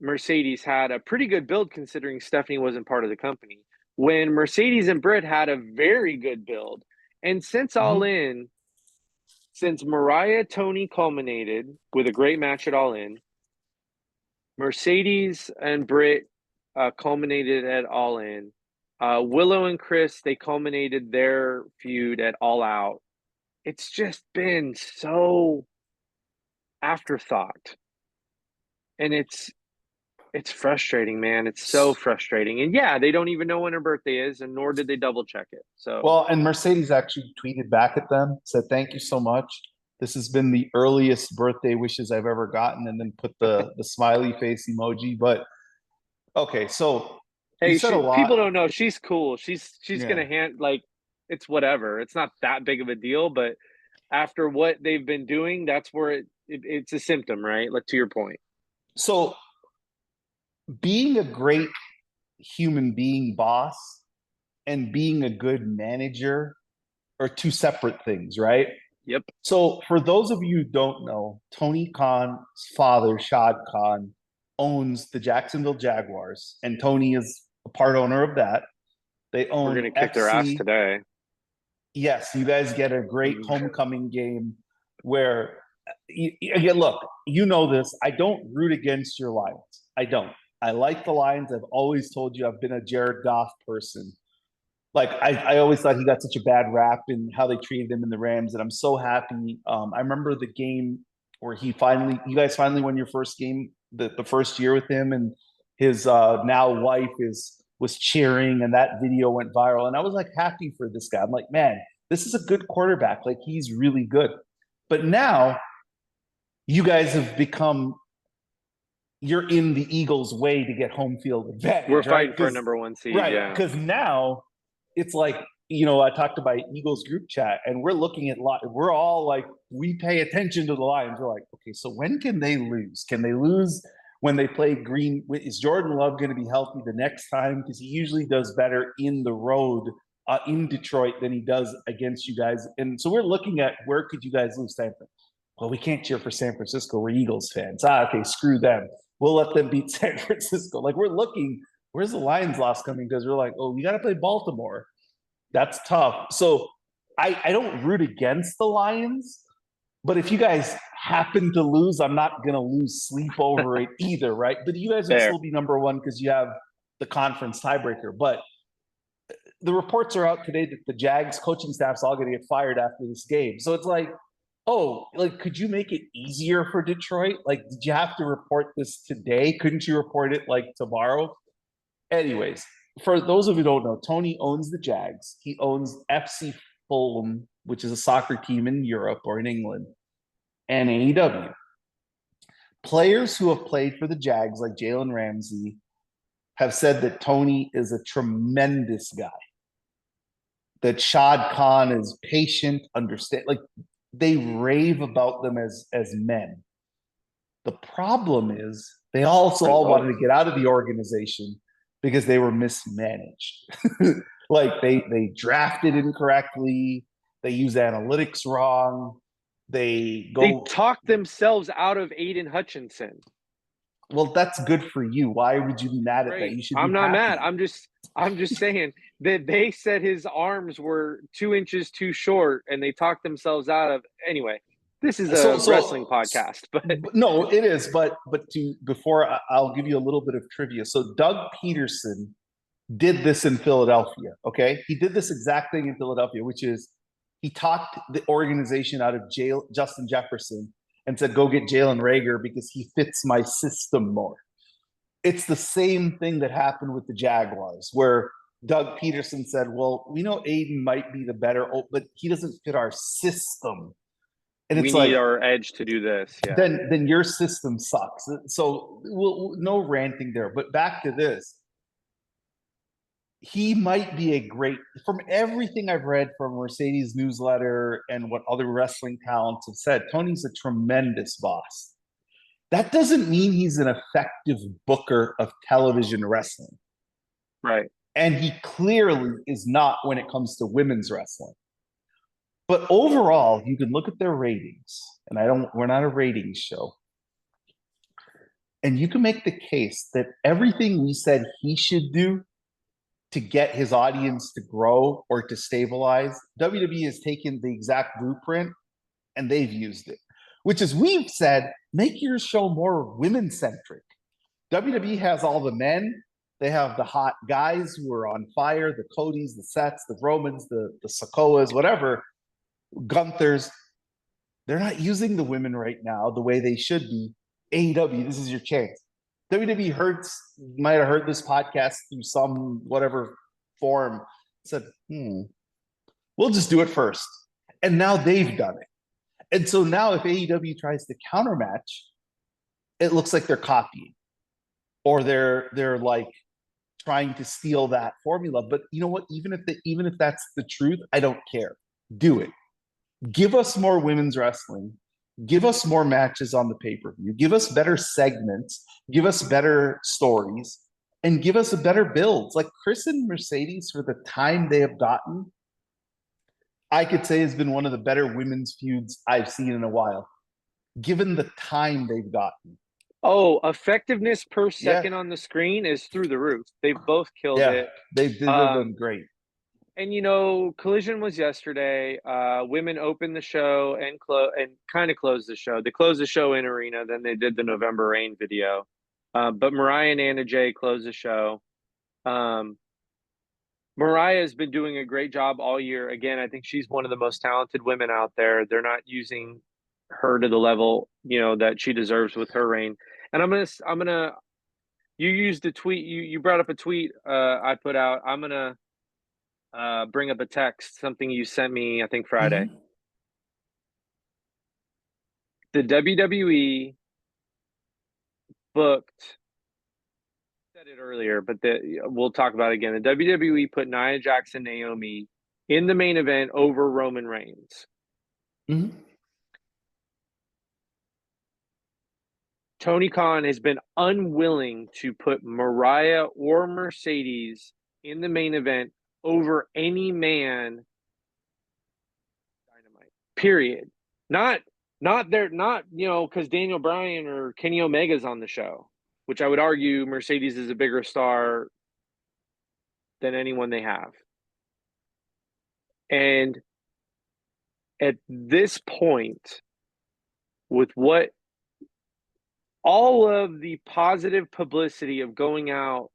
Mercedes had a pretty good build considering Stephanie wasn't part of the company. When Mercedes and Britt had a very good build. And since All In, since Mariah Tony culminated with a great match at All In, Mercedes and Britt culminated at All In. Willow and Kris, they culminated their feud at All Out. It's just been so afterthought. And it's frustrating, man. It's so frustrating. And yeah, they don't even know when her birthday is, and nor did they double check it. So Well, and Mercedes actually tweeted back at them, said, "Thank you so much. This has been the earliest birthday wishes I've ever gotten," and then put the smiley face emoji. But okay, so you hey, said a people lot. don't know she's cool. She's Yeah. gonna it's whatever. It's not that big of a deal, but after what they've been doing, that's where it's a symptom, right? Like to your point. So being a great human being boss and being a good manager are two separate things, right? Yep. So for those of you who don't know, Tony Khan's father, Shad Khan, owns the Jacksonville Jaguars, and Tony is a part owner of that. They We're own gonna kick their ass FC. today. Yes, you guys get a great homecoming game where again, look, you know this. I don't root against your Lions. I don't. I like the Lions. I've always told you I've been a Jared Goff person. Like I always thought he got such a bad rap in how they treated him in the Rams, and I'm so happy. I remember the game where you guys finally won your first game, the first year with him, and his now wife was cheering, and that video went viral, and I was like happy for this guy. I'm like, man, this is a good quarterback. Like he's really good. But now you guys have become you're in the Eagles' way to get home field advantage. We're fighting right? for a number one seed. Right. Yeah. Because now it's like, I talked to my Eagles group chat and we're looking at we're all like, we pay attention to the Lions. We're like, okay, so when can they lose? Can they lose when they play Green? Is Jordan Love going to be healthy the next time? Because he usually does better in the road in Detroit than he does against you guys. And so we're looking at where could you guys lose? Stanford. Well, we can't cheer for San Francisco. We're Eagles fans. Okay, screw them. We'll let them beat San Francisco. Like we're looking, where's the Lions loss coming? Because we're like, oh, we got to play Baltimore. That's tough. So I don't root against the Lions, but if you guys happen to lose, I'm not going to lose sleep over it either, right? But you guys would still be number one because you have the conference tiebreaker. But the reports are out today that the Jags coaching staff's all going to get fired after this game. So it's like, oh, like, could you make it easier for Detroit? Like, did you have to report this today? Couldn't you report it like tomorrow? Anyways, for those of you who don't know, Tony owns the Jags. He owns FC Fulham, which is a soccer team in Europe or in England, and AEW. Players who have played for the Jags, like Jalen Ramsey, have said that Tony is a tremendous guy. That Shad Khan is patient, understand. Like, they rave about them as men. The problem is they also all wanted to get out of the organization because they were mismanaged. Like they drafted incorrectly, they use analytics wrong, they talked themselves out of Aiden Hutchinson. Well, that's good for you. Why would you be mad at that? You should. I'm not mad. I'm just saying that they said his arms were 2 inches too short, and they talked themselves out of. Anyway, this is a wrestling podcast, but no, it is. But before I'll give you a little bit of trivia. So Doug Peterson did this in Philadelphia. Okay, he did this exact thing in Philadelphia, which is he talked the organization out of Justin Jefferson and said, go get Jalen Reagor because he fits my system more. It's the same thing that happened with the Jaguars, where Doug Peterson said, well, we know Aiden might be the better, but he doesn't fit our system. And we need our edge to do this. Yeah. Then your system sucks. So no ranting there. But back to this. He might be from everything I've read from Mercedes newsletter and what other wrestling talents have said, Tony's a tremendous boss. That doesn't mean he's an effective booker of television wrestling. Right. And he clearly is not when it comes to women's wrestling. But overall, you can look at their ratings, and we're not a ratings show. And you can make the case that everything we said he should do to get his audience to grow or to stabilize, WWE has taken the exact blueprint and they've used it, which is we've said, make your show more women-centric. WWE has all the men. They have the hot guys who are on fire, the Codys, the Sets, the Romans, the Sokoas, whatever, Gunthers. They're not using the women right now the way they should be. AEW, this is your chance. WWE might have heard this podcast through some whatever form, said, we'll just do it first. And now they've done it. And so now if AEW tries to countermatch, it looks like they're copying. Or they're like trying to steal that formula. But you know what? Even if that's the truth, I don't care. Do it. Give us more women's wrestling. Give us more matches on the pay-per-view. Give us better segments. Give us better stories. And give us a better build. Like Kris and Mercedes, for the time they have gotten, I could say has been one of the better women's feuds I've seen in a while, given the time they've gotten. Oh, effectiveness per Yeah, second on the screen is through the roof. They've both killed yeah, it. they've Um, been great. and Collision was yesterday. Women opened the show and kind of closed the show. They closed the show in arena, then they did the November Rain video. But Mariah and Anna Jay closed the show. Um, Mariah has been doing a great job all year. Again, I think she's one of the most talented women out there. They're not using her to the level, that she deserves with her reign. And I'm gonna you used a tweet, you brought up a tweet I put out. I'm gonna bring up a text, something you sent me, I think Friday. Mm-hmm. The WWE booked, said it earlier, but we'll talk about it again. The WWE put Nia Jax and Naomi in the main event over Roman Reigns. Mm-hmm. Tony Khan has been unwilling to put Mariah or Mercedes in the main event over any man. Dynamite. Period. Not because Daniel Bryan or Kenny Omega's on the show, which I would argue Mercedes is a bigger star than anyone they have. And at this point, with what all of the positive publicity of going out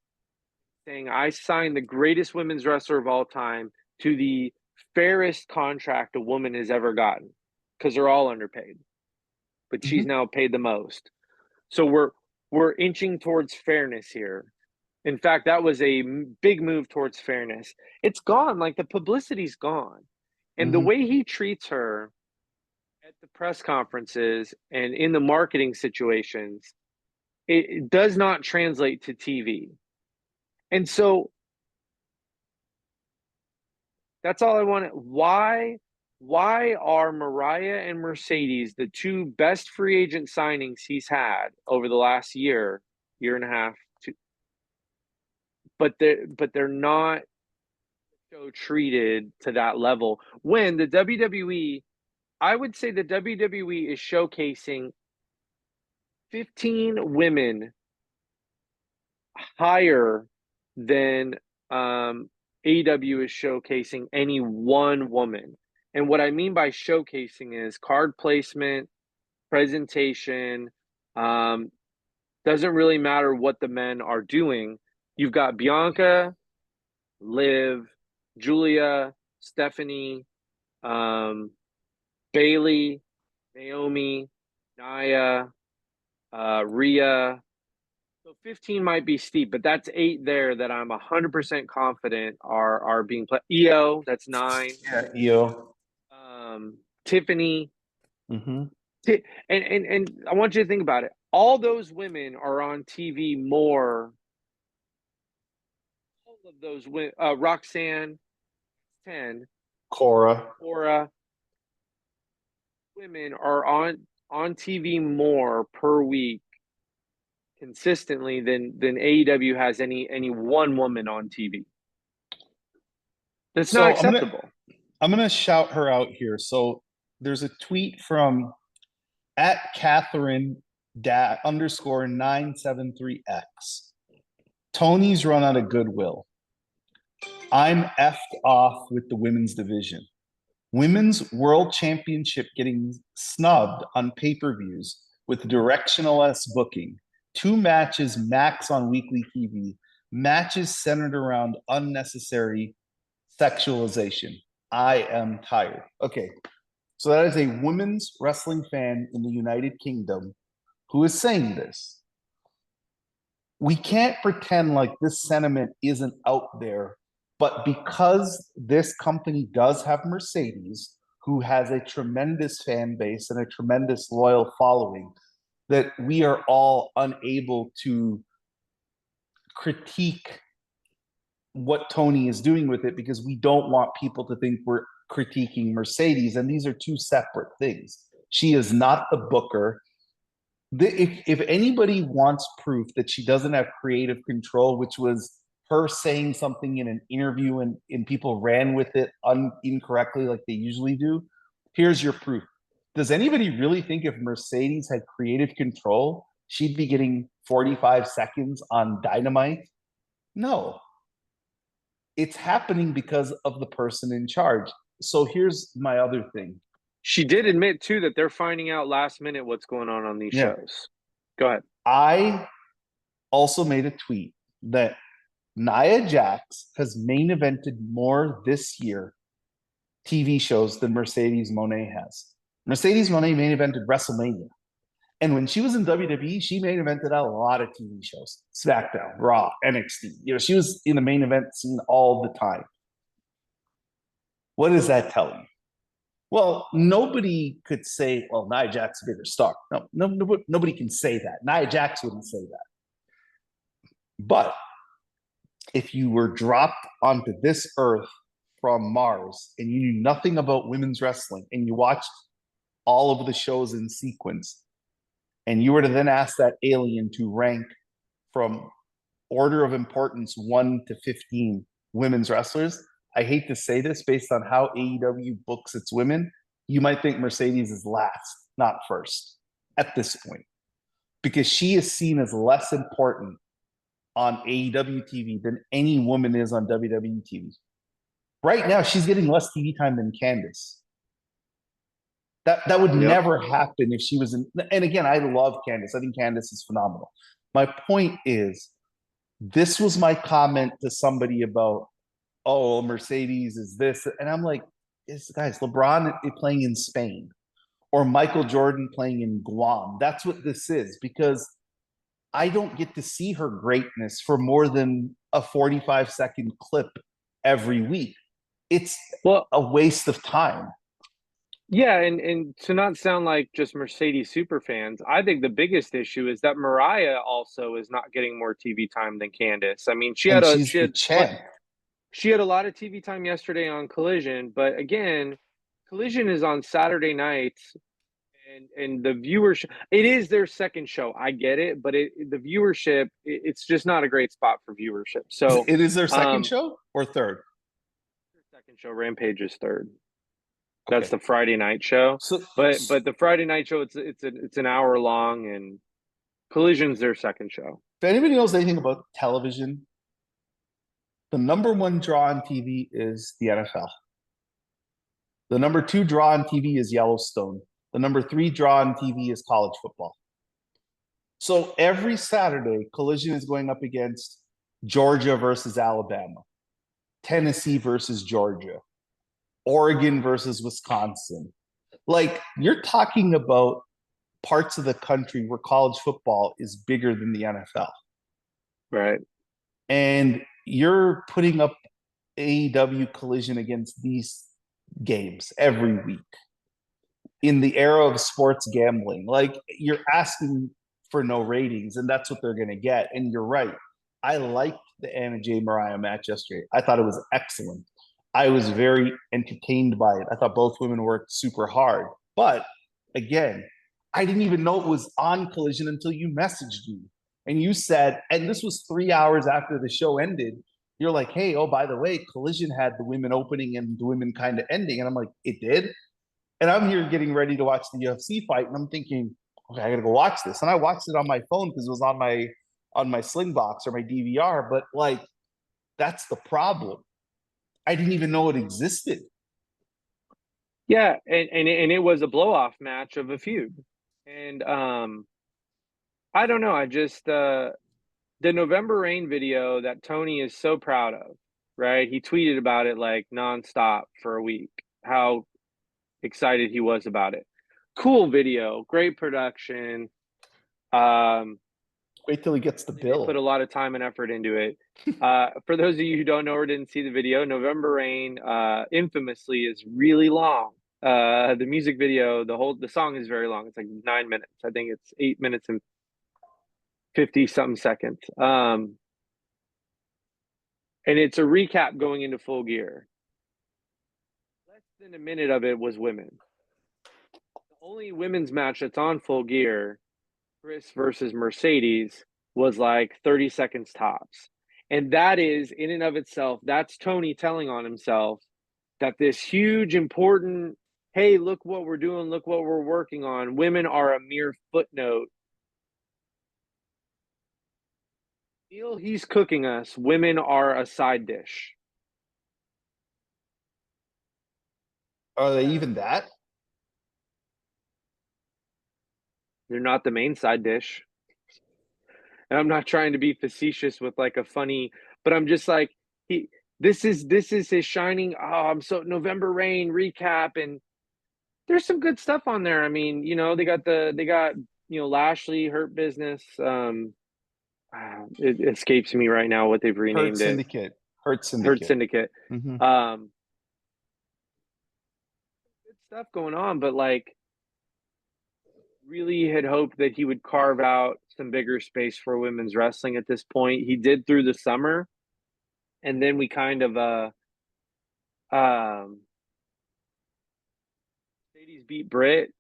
saying I signed the greatest women's wrestler of all time to the fairest contract a woman has ever gotten, because they're all underpaid, but she's Mm-hmm. now paid the most. So we're inching towards fairness here. In fact, that was a big move towards fairness. It's gone. Like, the publicity's gone. And the Mm-hmm. way he treats her at the press conferences and in the marketing situations, it does not translate to TV. And so that's all I want. Why are Mariah and Mercedes the two best free agent signings he's had over the last year and a half, two, but they're not so treated to that level when the WWE, I would say the WWE is showcasing 15 women higher than AEW is showcasing any one woman. And what I mean by showcasing is card placement, presentation. Doesn't really matter what the men are doing. You've got Bianca, Liv, Julia, Stephanie, Bailey, Naomi, Nia, Rhea. So 15 might be steep, but that's 8 there that I'm 100% confident are being played. EO, that's 9. Yeah, EO. Tiffany. Mm-hmm. And I want you to think about it. All those women are on TV more. All of those women, Roxanne, 10, Cora. Cora, women are on TV more per week consistently than AEW has any one woman on TV. That's not So acceptable. I'm gonna shout her out here. So there's a tweet from at Catherine underscore 973X. Tony's run out of goodwill. I'm effed off with the women's division. Women's World Championship getting snubbed on pay-per-views with directionless booking. 2 matches max on weekly TV. Matches centered around unnecessary sexualization. I am tired. Okay, so that is a women's wrestling fan in the United Kingdom who is saying this. We can't pretend like this sentiment isn't out there, but because this company does have Mercedes, who has a tremendous fan base and a tremendous loyal following, that we are all unable to critique what Tony is doing with it because we don't want people to think we're critiquing Mercedes. And these are 2 separate things. She is not the booker. If anybody wants proof that she doesn't have creative control, which was her saying something in an interview and people ran with it incorrectly like they usually do. Here's your proof. Does anybody really think if Mercedes had creative control, she'd be getting 45 seconds on Dynamite? No. It's happening because of the person in charge. So here's my other thing. She did admit too that they're finding out last minute what's going on these shows. Go ahead. I also made a tweet that Nia Jax has main evented more this year TV shows than Mercedes Moné has. Mercedes Moné main evented WrestleMania. And when she was in WWE, she main evented a lot of TV shows. SmackDown, Raw, NXT. She was in the main event scene all the time. What does that tell you? Well, nobody could say, well, Nia Jax is a bigger star. No, nobody can say that. Nia Jax wouldn't say that. But if you were dropped onto this earth from Mars and you knew nothing about women's wrestling and you watched all of the shows in sequence, and you were to then ask that alien to rank from order of importance 1 to 15 women's wrestlers, I hate to say this based on how AEW books its women, you might think Mercedes is last, not first at this point, because she is seen as less important on AEW TV than any woman is on WWE TV. Right now, she's getting less TV time than Candice. That would never happen if she was in. And again, I love Candice. I think Candice is phenomenal. My point is, this was my comment to somebody about, oh, Mercedes is this. And I'm like, guys, LeBron is playing in Spain or Michael Jordan playing in Guam. That's what this is, because I don't get to see her greatness for more than a 45-second clip every week. It's a waste of time. Yeah, and to not sound like just Mercedes super fans, I think the biggest issue is that Mariah also is not getting more TV time than Candice. I mean, she had a lot of TV time yesterday on Collision, but again, Collision is on Saturday nights, and the viewership, it is their second show. I get it, but the viewership, it's just not a great spot for viewership. So it is their second show or third? Their second show. Rampage is third. That's the Friday night show. But the Friday night show, it's an hour long, and Collision's their second show. If anybody knows anything about television, the number one draw on TV is the NFL. The number 2 draw on TV is Yellowstone. The number 3 draw on TV is college football. So every Saturday, Collision is going up against Georgia versus Alabama, Tennessee versus Georgia, Oregon versus Wisconsin. Like, you're talking about parts of the country where college football is bigger than the NFL. Right. And you're putting up AEW Collision against these games every week in the era of sports gambling. Like, you're asking for no ratings, and that's what they're going to get. And you're right. I liked the Anna J. Mariah match yesterday. I thought it was excellent. I was very entertained by it. I thought both women worked super hard. But again, I didn't even know it was on Collision until you messaged me. And you said, and this was 3 hours after the show ended, you're like, hey, oh, by the way, Collision had the women opening and the women kind of ending. And I'm like, it did? And I'm here getting ready to watch the UFC fight. And I'm thinking, okay, I got to go watch this. And I watched it on my phone because it was on my Slingbox or my DVR. But like, that's the problem. I didn't even know it existed. Yeah, and it was a blow-off match of a feud. And I don't know. I just the November Rain video that Tony is so proud of, right? He tweeted about it like nonstop for a week, how excited he was about it. Cool video, great production. Wait till he gets the bill. Put a lot of time and effort into it. For those of you who don't know or didn't see the video, November Rain infamously is really long. The music video, the song is very long. It's like 9 minutes. I think it's 8 minutes and 50 something seconds. And it's a recap going into Full Gear. Less than a minute of it was women. The only women's match that's on Full Gear, Kris versus Mercedes, was like 30 seconds tops. And that is, in and of itself, that's Tony telling on himself that this huge, important, hey, look what we're doing, look what we're working on. Women are a mere footnote. The meal he's cooking us, women are a side dish. Are they even that? They're not the main side dish. And I'm not trying to be facetious with like a funny, but I'm just like, this is his shining, November Rain recap, and there's some good stuff on there. I mean, they got Lashley, Hurt Business. It escapes me right now what they've Hurt renamed it. Syndicate. Hurt Hurt Syndicate. Syndicate. Mm-hmm. Good stuff going on, but like, really had hoped that he would carve out some bigger space for women's wrestling at this point. He did through the summer, and then we kind of Mercedes beat Britt,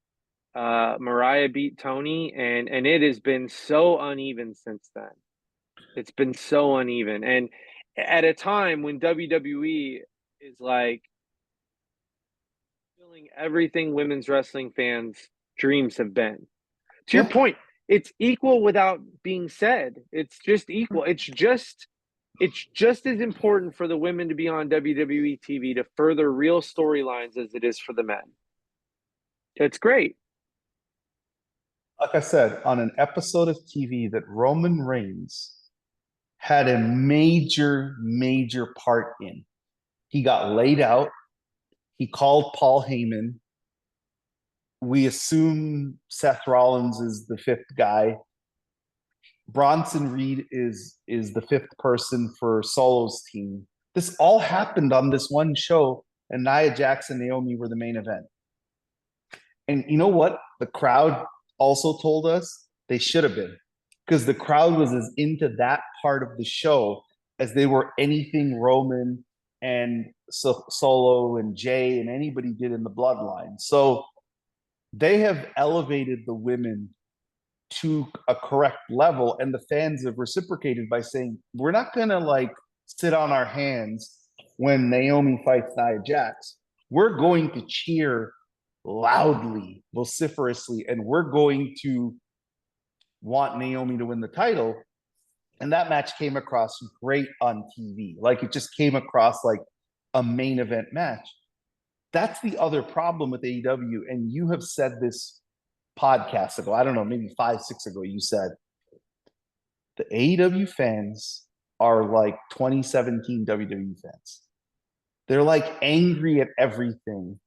Mariah beat Tony, and it has been so uneven since then. It's been so uneven, and at a time when WWE is like filling everything women's wrestling fans' dreams have been. To your point, it's equal without being said. It's just equal. It's just as important for the women to be on WWE TV to further real storylines as it is for the men. It's great. Like I said, on an episode of TV that Roman Reigns had a major, major part in. He got laid out. He called Paul Heyman. We assume Seth Rollins is the fifth guy. Bronson Reed is the fifth person for Solo's team. This all happened on this one show, and Nia Jax and Naomi were the main event. And you know what? The crowd also told us they should have been, because the crowd was as into that part of the show as they were anything Roman and Solo and Jay and anybody did in the bloodline. So they have elevated the women to a correct level, and the fans have reciprocated by saying, we're not going to like sit on our hands when Naomi fights Nia Jax. We're going to cheer loudly, vociferously, and we're going to want Naomi to win the title. And that match came across great on TV. Like, it just came across like a main event match. That's the other problem with AEW. And you have said this podcast ago, I don't know, maybe 5, 6 ago, you said the AEW fans are like 2017 WWE fans. They're like angry at everything.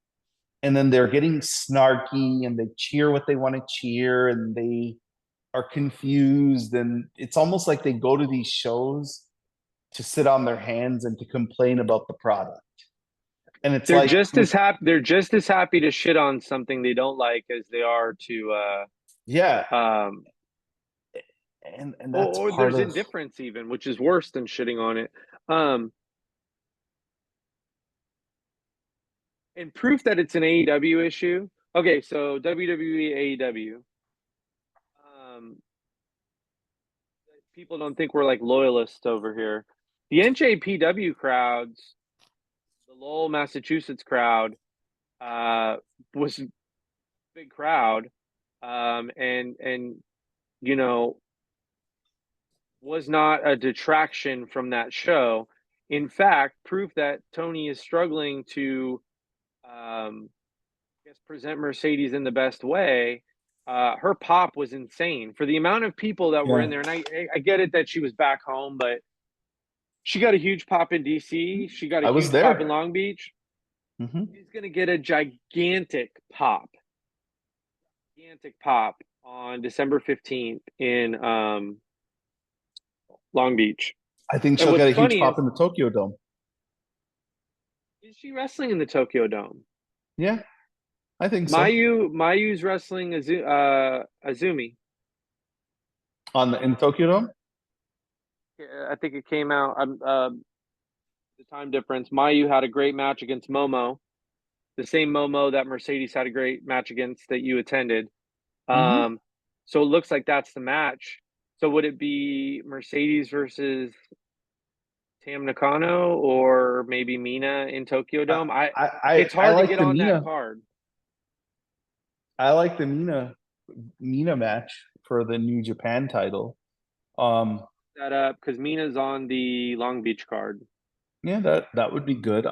And then they're getting snarky and they cheer what they want to cheer and they are confused. And it's almost like they go to these shows to sit on their hands and to complain about the product. And it's they're just as happy. They're just as happy to shit on something they don't like as they are to and that's or there's indifference even, which is worse than shitting on it. And proof that it's an AEW issue. Okay, so WWE, AEW. People don't think we're like loyalists over here. The NJPW crowds, the Lowell, Massachusetts crowd, was a big crowd, and was not a detraction from that show. In fact, proof that Tony is struggling to, present Mercedes in the best way. Her pop was insane for the amount of people that were in there. And I get it that she was back home, but she got a huge pop in DC. She got a huge pop in Long Beach. Mm-hmm. She's going to get a gigantic pop on December 15th in Long Beach. I think she'll get a huge pop in the Tokyo Dome. Is she wrestling in the Tokyo Dome? Yeah, I think so. Mayu's wrestling Azumi. In Tokyo Dome? I think it came out the time difference. Mayu had a great match against Momo, the same Momo that Mercedes had a great match against that you attended. Mm-hmm. So it looks like that's the match. So would it be Mercedes versus Tam Nakano or maybe Mina in Tokyo I Dome. It's I hard to like get the on that Mina. card. I like the Mina match for the New Japan title. Um, That up because Mina's on the Long Beach card. yeah, that would be good.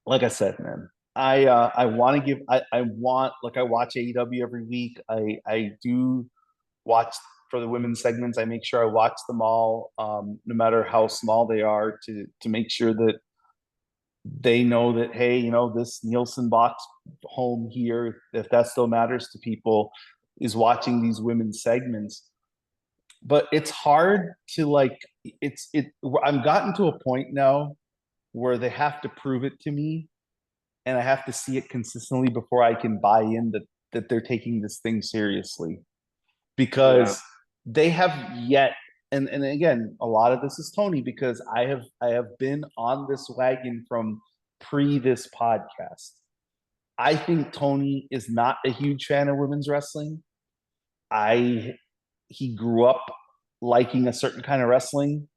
Like I said, man, I want to give I want like I watch AEW every week. I do watch for the women's segments. I make sure I watch them all, no matter how small they are, to make sure that they know that, hey, this Nielsen box home here, if that still matters to people, is watching these women's segments. But it's hard to like it. I've gotten to a point now where they have to prove it to me, and I have to see it consistently before I can buy in that they're taking this thing seriously, Yeah. because they have yet. And again, a lot of this is Tony, because I have been on this wagon from pre this podcast. I think Tony is not a huge fan of women's wrestling. I He grew up liking a certain kind of wrestling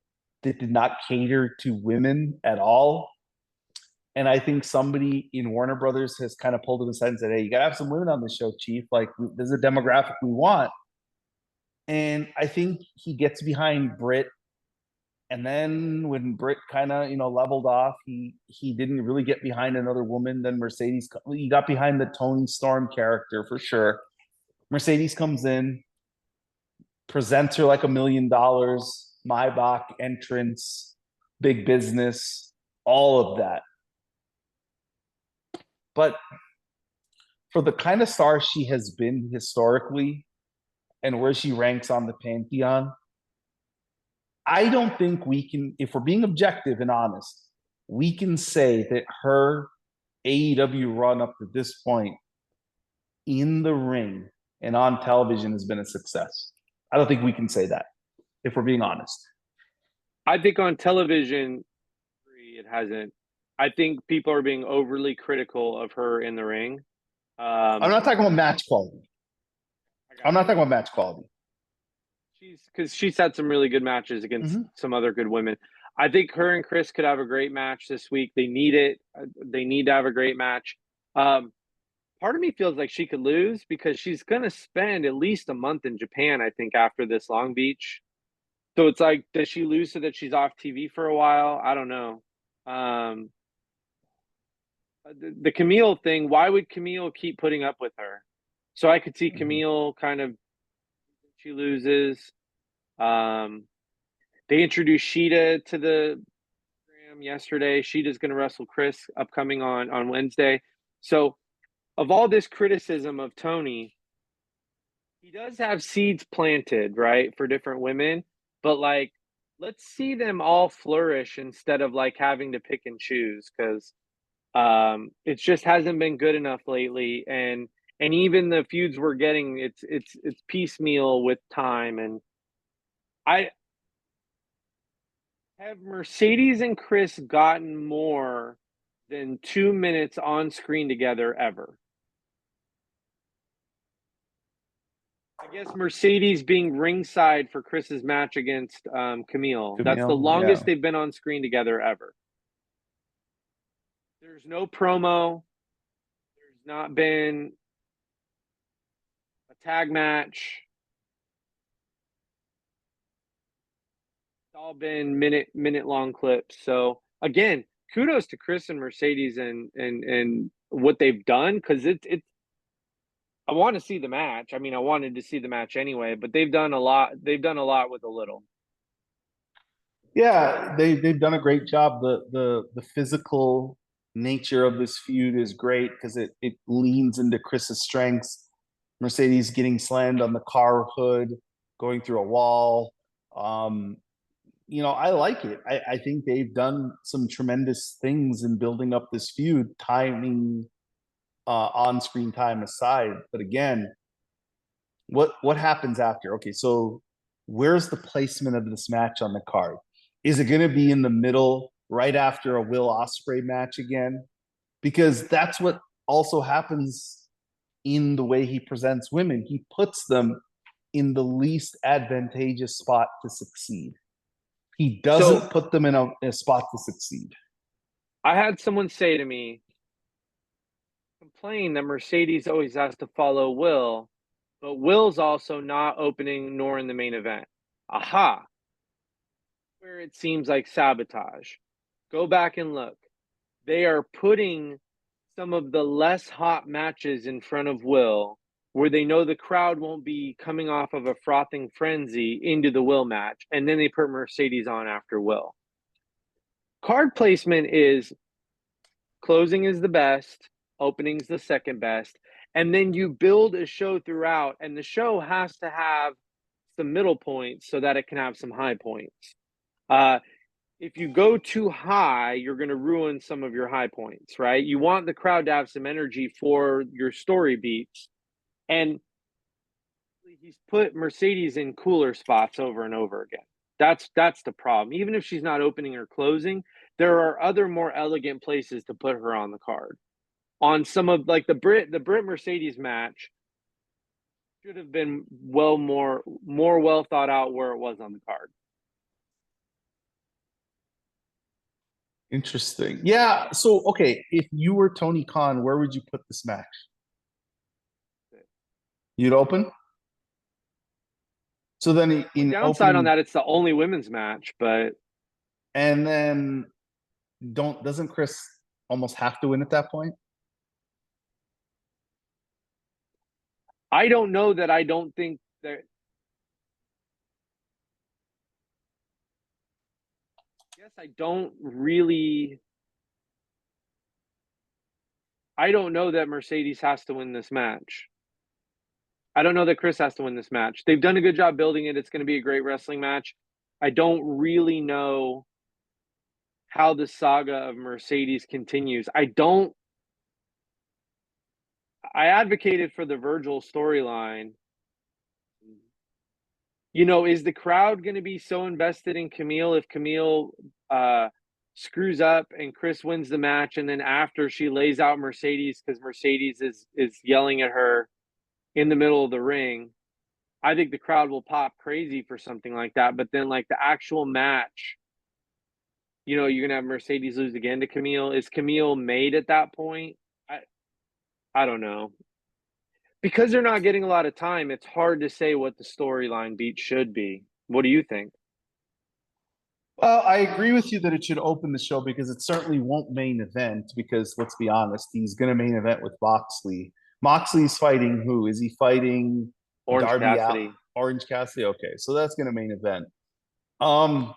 that did not cater to women at all. And I think somebody in Warner Brothers has kind of pulled him aside and said, "Hey, you gotta have some women on the show, Chief. Like, this is a demographic we want." And I think he gets behind Britt. And then when Britt kind of, leveled off, he didn't really get behind another woman. Then Mercedes, he got behind the Tony Storm character for sure. Mercedes comes in, presents her like $1 million, Maybach entrance, big business, all of that. But for the kind of star she has been historically and where she ranks on the pantheon, I don't think we can, if we're being objective and honest, we can say that her AEW run up to this point in the ring and on television has been a success. I don't think we can say that, if we're being honest. I think on television, it hasn't. I think people are being overly critical of her in the ring. I'm not talking about match quality. I'm not talking about match quality. She's had some really good matches against some other good women. I think her and Kris could have a great match this week. They need it. They need to have a great match. Part of me feels like she could lose because she's going to spend at least a month in Japan, I think, after this Long Beach. So it's like, does she lose so that she's off TV for a while? I don't know. The Camille thing, why would Camille keep putting up with her? So I could see Camille kind of, she loses. They introduced Sheeta to the program yesterday. Sheeta's going to wrestle Kris upcoming on Wednesday. So of all this criticism of Tony, he does have seeds planted, right, for different women. But like, let's see them all flourish instead of like having to pick and choose, because it just hasn't been good enough lately. And even the feuds we're getting, it's piecemeal with time. And I have Mercedes and Kris gotten more than 2 minutes on screen together ever. I guess Mercedes being ringside for Kris's match against Camille. That's the longest they've been on screen together ever. There's no promo. There's not been a tag match. It's all been minute long clips. So again, kudos to Kris and Mercedes and what they've done, because it's I want to see the match. I mean, I wanted to see the match anyway, but they've done a lot. They've done a lot with a little. Yeah, they've done a great job. The physical nature of this feud is great because it leans into Kris's strengths. Mercedes getting slammed on the car hood, going through a wall. I like it. I think they've done some tremendous things in building up this feud, timing, on-screen time aside. But again, what happens after? Okay, so where's the placement of this match on the card? Is it going to be in the middle, right after a Will Ospreay match again? Because that's what also happens in the way he presents women. He puts them in the least advantageous spot to succeed. He doesn't put them in a spot to succeed. I had someone say to me, complain that Mercedes always has to follow Will, but Will's also not opening nor in the main event. Aha. Where it seems like sabotage. Go back and look. They are putting some of the less hot matches in front of Will, where they know the crowd won't be coming off of a frothing frenzy into the Will match, and then they put Mercedes on after Will. Card placement is closing is the best, opening's the second best, and then you build a show throughout, and the show has to have some middle points so that it can have some high points. If you go too high, you're going to ruin some of your high points, right? You want the crowd to have some energy for your story beats. And he's put Mercedes in cooler spots over and over again. That's the problem. Even if she's not opening or closing, there are other more elegant places to put her on the card. On some of like the Brit Mercedes match should have been more well thought out where it was on the card. Interesting. Yeah. So, okay, if you were Tony Khan, where would you put this match? You'd open? So then in Downside opening, on that, it's the only women's match, but and then doesn't Kris almost have to win at that point? I don't know that I don't think that. I guess I don't really. I don't know that Mercedes has to win this match. I don't know that Kris has to win this match. They've done a good job building it. It's going to be a great wrestling match. I don't really know how the saga of Mercedes continues. I advocated for the Virgil storyline. You know, is the crowd going to be so invested in Camille if Camille screws up and Kris wins the match, and then after she lays out Mercedes because Mercedes is yelling at her in the middle of the ring? I think the crowd will pop crazy for something like that. But then, like the actual match, you know, you're gonna have Mercedes lose again to Camille. Is Camille made at that point? I don't know. Because they're not getting a lot of time, it's hard to say what the storyline beat should be. What do you think? Well, I agree with you that it should open the show because it certainly won't main event. Because let's be honest, he's going to main event with Moxley. Moxley's fighting who? Is he fighting Orange Darby Cassidy. Orange Cassidy? Okay, so that's going to main event. Um,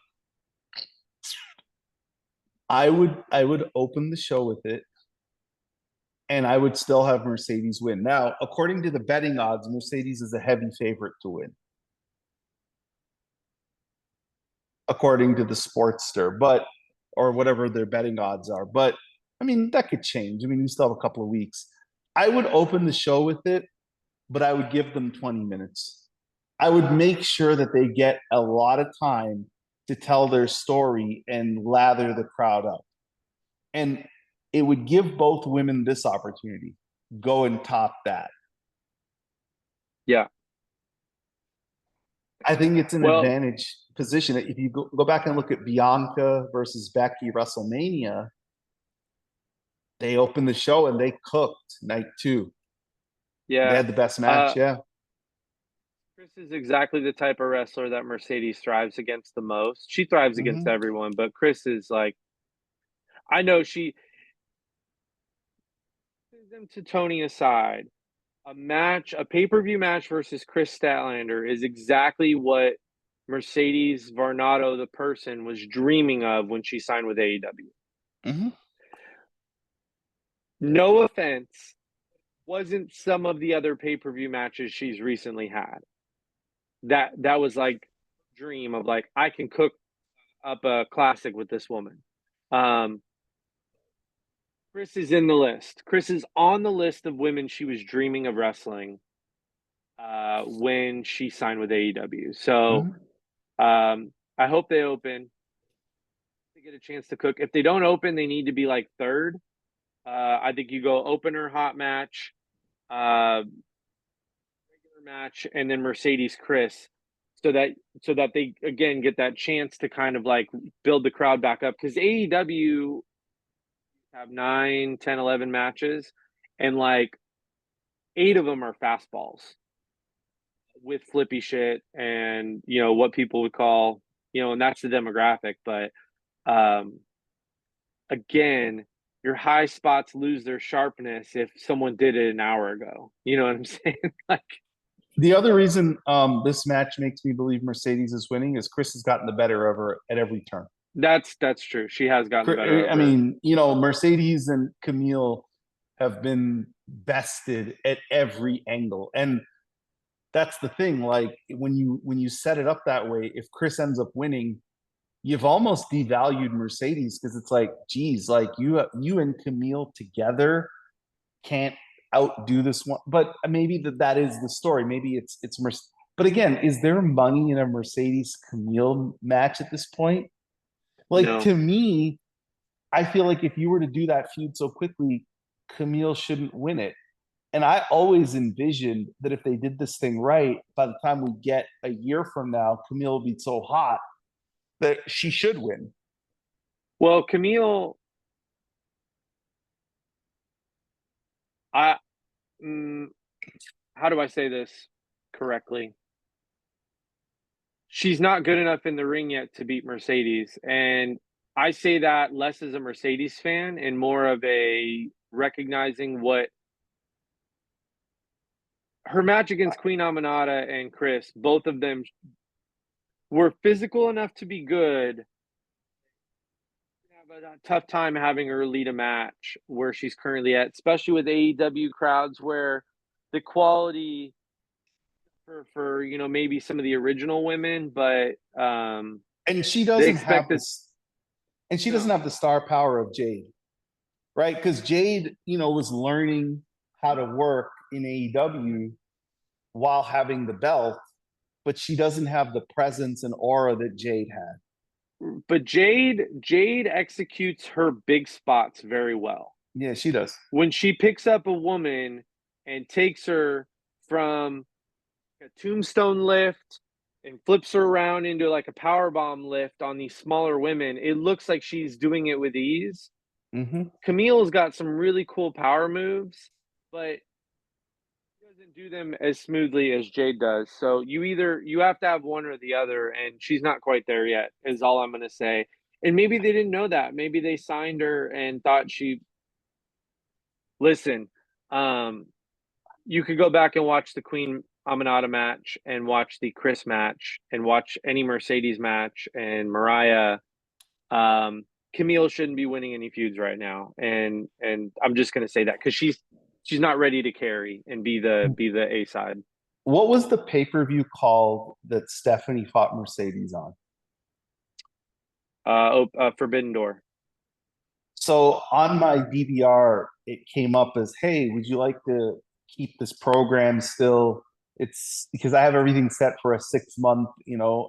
I would open the show with it, and I would still have Mercedes win. Now, according to the betting odds, Mercedes is a heavy favorite to win, according to the Sportster, but or whatever their betting odds are. But I mean, that could change. I mean, we still have a couple of weeks. I would open the show with it, but I would give them 20 minutes. I would make sure that they get a lot of time to tell their story and lather the crowd up. And it would give both women this opportunity. Go and top that. Yeah. I think it's an Well, advantage position. If you go back and look at Bianca versus Becky WrestleMania, they opened the show and they cooked night two. yeah. They had the best match. Yeah. Kris is exactly the type of wrestler that Mercedes thrives against the most. She thrives against Mm-hmm. everyone, but Kris is like, I know she them to Tony aside. A pay-per-view match versus Kris Statlander is exactly what Mercedes Varnado, the person, was dreaming of when she signed with AEW. Mm-hmm. No offense, wasn't some of the other pay-per-view matches she's recently had. That was like dream of like, I can cook up a classic with this woman. Kris is in the list. Kris is on the list of women she was dreaming of wrestling when she signed with AEW. So I hope they open. They get a chance to cook. If they don't open, they need to be like third. I think you go opener, hot match, regular match, and then Mercedes Kris. so that they again get that chance to kind of like build the crowd back up, because AEW have 9, 10, 11 matches, and like 8 of them are fastballs with flippy shit and what people would call, and that's the demographic. But um again, your high spots lose their sharpness if someone did it an hour ago. You know what I'm saying? Like, The other reason this match makes me believe Mercedes is winning is Kris has gotten the better of her at every turn. that's true. She has gotten the better of I her. mean, Mercedes and Camille have been bested at every angle, and that's the thing. Like when you set it up that way, if Kris ends up winning, you've almost devalued Mercedes because it's like, geez, like you and Camille together can't outdo this one. But maybe that is the story. Maybe it's but again, is there money in a Mercedes Camille match at this point? Like No. to me, I feel like if you were to do that feud so quickly, Camille shouldn't win it. And I always envisioned that if they did this thing right, by the time we get a year from now, Camille will be so hot that she should win. Well, Camille, I how do I say this correctly? She's not good enough in the ring yet to beat Mercedes. And I say that less as a Mercedes fan and more of a recognizing what her match against Queen Aminata and Kris, both of them were physical enough to be good. Have a tough time having her lead a match where she's currently at, especially with AEW crowds where the quality for maybe some of the original women, but And she they doesn't have expected this, and she doesn't no. have the star power of Jade, right? Because Jade, was learning how to work in AEW while having the belt, but she doesn't have the presence and aura that Jade had. But Jade executes her big spots very well. Yeah, she does. When she picks up a woman and takes her from a tombstone lift and flips her around into like a power bomb lift on these smaller women, it looks like she's doing it with ease. Mm-hmm. Camille's got some really cool power moves, but she doesn't do them as smoothly as Jade does. So you have to have one or the other, and she's not quite there yet, is all I'm gonna say. And maybe they didn't know that. Maybe they signed her and thought she listen, you could go back and watch the Queen Aminata match and watch the Kris match and watch any Mercedes match and Mariah. Camille shouldn't be winning any feuds right now, and I'm just gonna say that because she's not ready to carry and be the A side. What was the pay-per-view called that Stephanie fought Mercedes on? Forbidden Door. So on my DVR, it came up as, "Hey, would you like to keep this program still?" It's because I have everything set for a 6 month.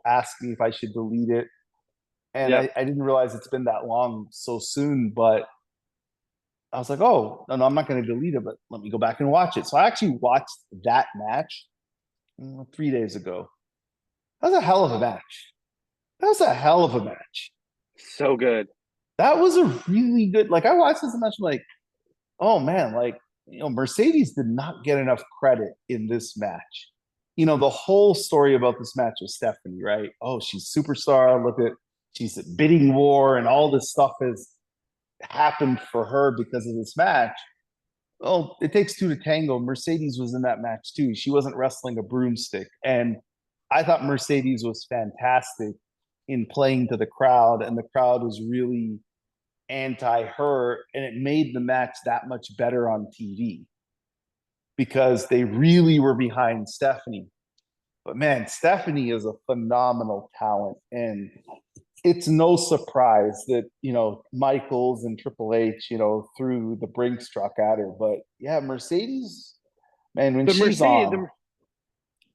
Ask me if I should delete it, and Yep. I didn't realize it's been that long so soon. But I was like, "Oh, no, I'm not going to delete it, but let me go back and watch it." So I actually watched that match 3 days ago. That was a hell of a match. That was a hell of a match. So good. That was a really good. Like I watched this match, I'm like, oh man, like Mercedes did not get enough credit in this match. The whole story about this match was Stephanie, right? Oh, she's superstar. Look at she's at bidding war, and all this stuff has happened for her because of this match. Oh, it takes two to tango. Mercedes was in that match too. She wasn't wrestling a broomstick, and I thought Mercedes was fantastic in playing to the crowd, and the crowd was really anti her, and it made the match that much better on TV because they really were behind Stephanie. But man, Stephanie is a phenomenal talent, and it's no surprise that Michaels and Triple H threw the Brinks truck at her. But yeah, Mercedes, man, when The she's Mercedes, on,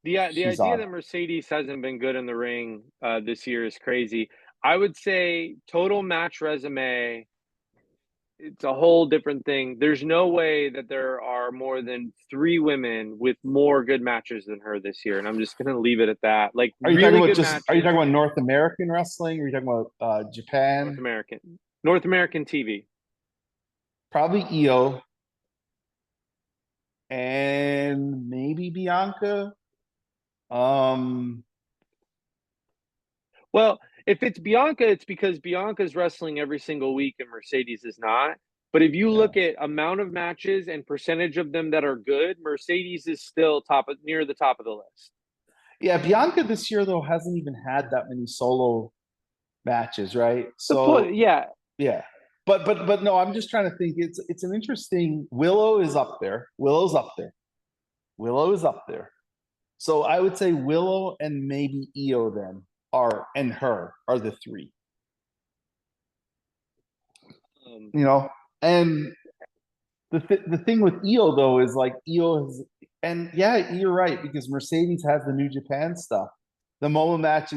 the she's idea on. that Mercedes hasn't been good in the ring this year is crazy. I would say total match resume it's a whole different thing. There's no way that there are more than 3 women with more good matches than her this year, and I'm just gonna leave it at that. Like Are you talking really about good just? Are you matches. talking about North American wrestling? Or are you talking about North Japan? American, North American TV. Probably Io and maybe Bianca. Um, Well, if it's Bianca, it's because Bianca's wrestling every single week and Mercedes is not. But if you yeah, look at amount of matches and percentage of them that are good, Mercedes is still near the top of the list. yeah. Bianca this year though hasn't even had that many solo matches, right? The point, So yeah, yeah, but no, I'm just trying to think. It's an interesting. Willow is up there. Willow's up there. Willow is up there. So I would say Willow and maybe Io then are and her are the three. um, You know, and the thing with Io though is like Io is, and yeah, you're right because Mercedes has the New Japan stuff. The MoMA match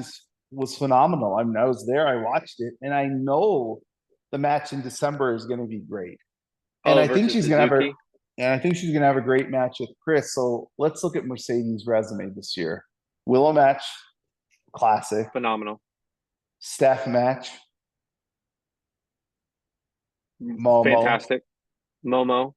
was phenomenal. I mean, I was there, I watched it, and I know the match in December is going to be great. And I think versus she's gonna have her, Suzuki, and I think she's gonna have a great match with Kris. So let's look at Mercedes' resume this year. Willow match, classic. phenomenal, Steph match, Momo. fantastic. Momo,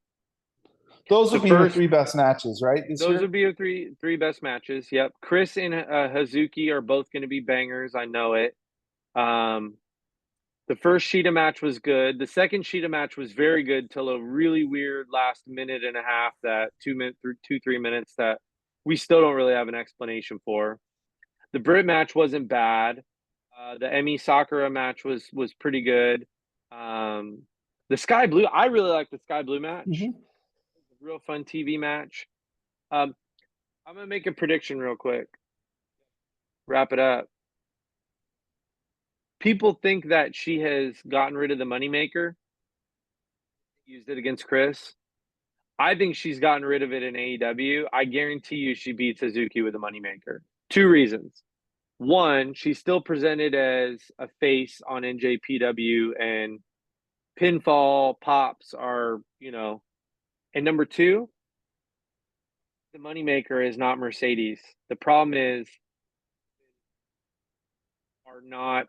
Those the would be the first, three best matches, right? This those year. would be your three best matches. Yep, Kris and Hazuki are both going to be bangers. I know it. Um, The first Sheeta match was good. The second Sheeta match was very good till a really weird last minute and a half, that 2 minute through 2 3 minutes that we still don't really have an explanation for. The Brit match wasn't bad. The Emi Sakura match was pretty good. The Sky Blue, I really like the Sky Blue match. Mm-hmm. Real fun TV match. Um, I'm gonna make a prediction real quick. Wrap it up. People think that she has gotten rid of the moneymaker, used it against Kris. I think she's gotten rid of it in AEW. I guarantee you she beats Suzuki with a moneymaker. 2 reasons. One, she's still presented as a face on NJPW, and pinfall pops are, and number two, the moneymaker is not Mercedes. The problem is, are not,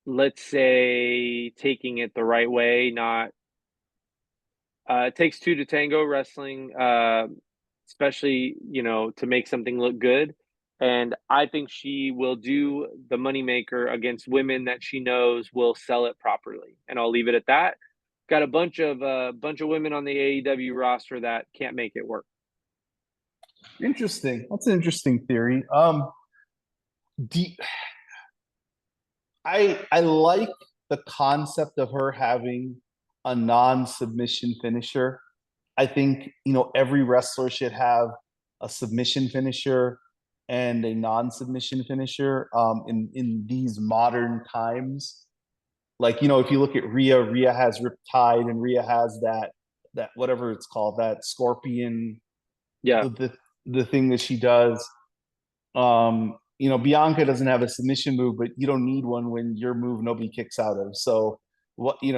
let's say, taking it the right way, not it takes two to tango wrestling, especially to make something look good. And I think she will do the moneymaker against women that she knows will sell it properly. And I'll leave it at that. Got a bunch of women on the AEW roster that can't make it work. Interesting. That's an interesting theory. Do, I like the concept of her having a non-submission finisher. I think every wrestler should have a submission finisher and a non-submission finisher. In these modern times, like if you look at Rhea has Riptide, and Rhea has that whatever it's called, that scorpion, Yeah, the thing that she does. Bianca doesn't have a submission move, but you don't need one when your move nobody kicks out of. So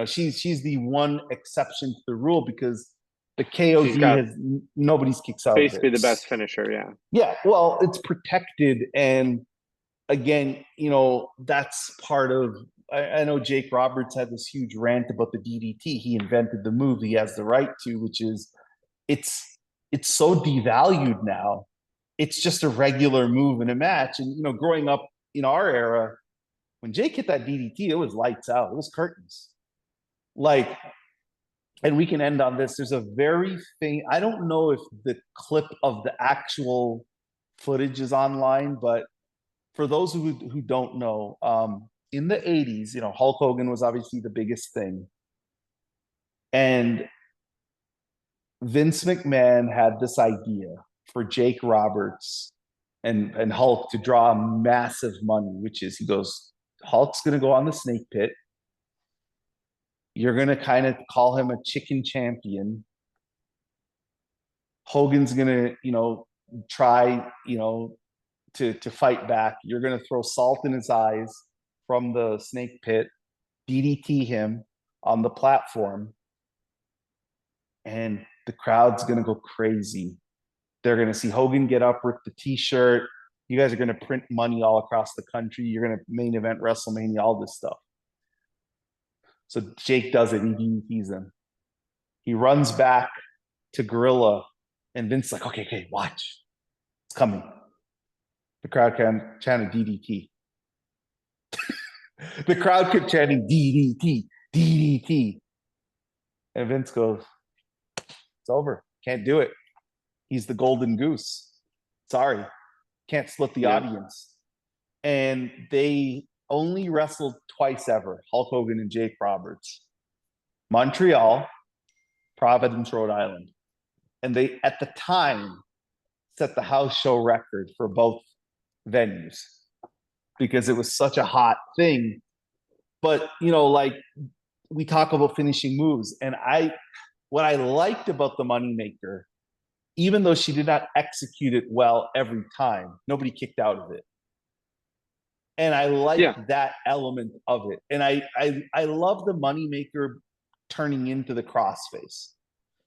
she's the one exception to the rule because the she's KOD got has nobody's kicks out of it. basically the best finisher. Yeah, Yeah, well, it's protected, and again, that's part of. I know Jake Roberts had this huge rant about the DDT. He invented the move. He has the right to, which is it's it's so devalued now. It's just a regular move in a match. And growing up in our era, when Jake hit that DDT, it was lights out. It was curtains. Like, and we can end on this. There's a very faint. I don't know if the clip of the actual footage is online, but for those who don't know, in the 80s, Hulk Hogan was obviously the biggest thing. And Vince McMahon had this idea for Jake Roberts and Hulk to draw massive money, which is he goes, Hulk's going to go on the snake pit. You're going to kind of call him a chicken champion. Hogan's going to, try, to fight back. You're going to throw salt in his eyes from the snake pit, DDT him. on the platform, and the crowd's gonna go crazy. They're gonna see Hogan get up with the T-shirt. You guys are gonna print money all across the country. You're gonna main event WrestleMania, all this stuff. So Jake does it. He DDTs him. He runs back to Gorilla, and Vince's like, okay, watch. It's coming. The crowd can chant DDT. The crowd kept chanting DDT, DDT. And Vince goes, it's over. Can't do it. He's the golden goose. Sorry. Can't split the audience. And they only wrestled twice ever, Hulk Hogan and Jake Roberts. Montreal, Providence, Rhode Island. And they, at the time, set the house show record for both venues because it was such a hot thing. But, you know, like we talk about finishing moves, and what I liked about the Moneymaker, even though she did not execute it well every time, nobody kicked out of it. And I like that element of it. And I love the Moneymaker turning into the crossface.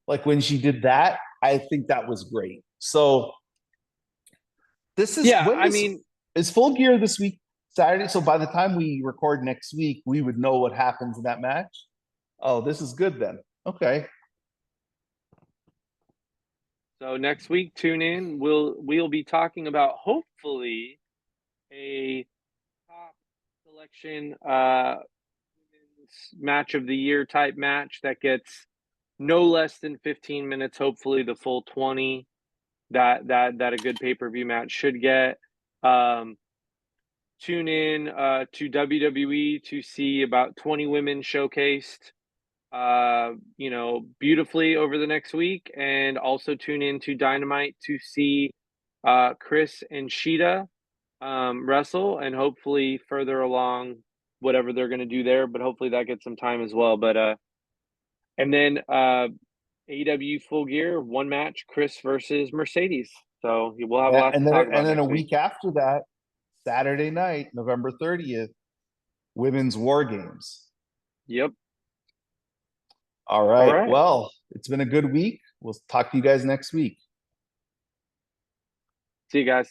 Like when she did that, I think that was great. So this is is Full Gear this week, Saturday. So by the time we record next week, we would know what happens in that match. Oh, this is good then. Okay. So next week, tune in. We'll be talking about hopefully a top selection match of the year type match that gets no less than 15 minutes, hopefully the full 20 that a good pay-per-view match should get. Tune in to WWE to see about 20 women showcased beautifully over the next week, and also tune in to Dynamite to see Kris and Sheeta wrestle, and hopefully further along whatever they're going to do there, but hopefully that gets some time as well. But and then AEW Full Gear, one match, Kris versus Mercedes. So we'll have lots to talk about. And then a week after that, Saturday night, November 30th, Women's War Games. Yep. All right. Well, it's been a good week. We'll talk to you guys next week. See you guys.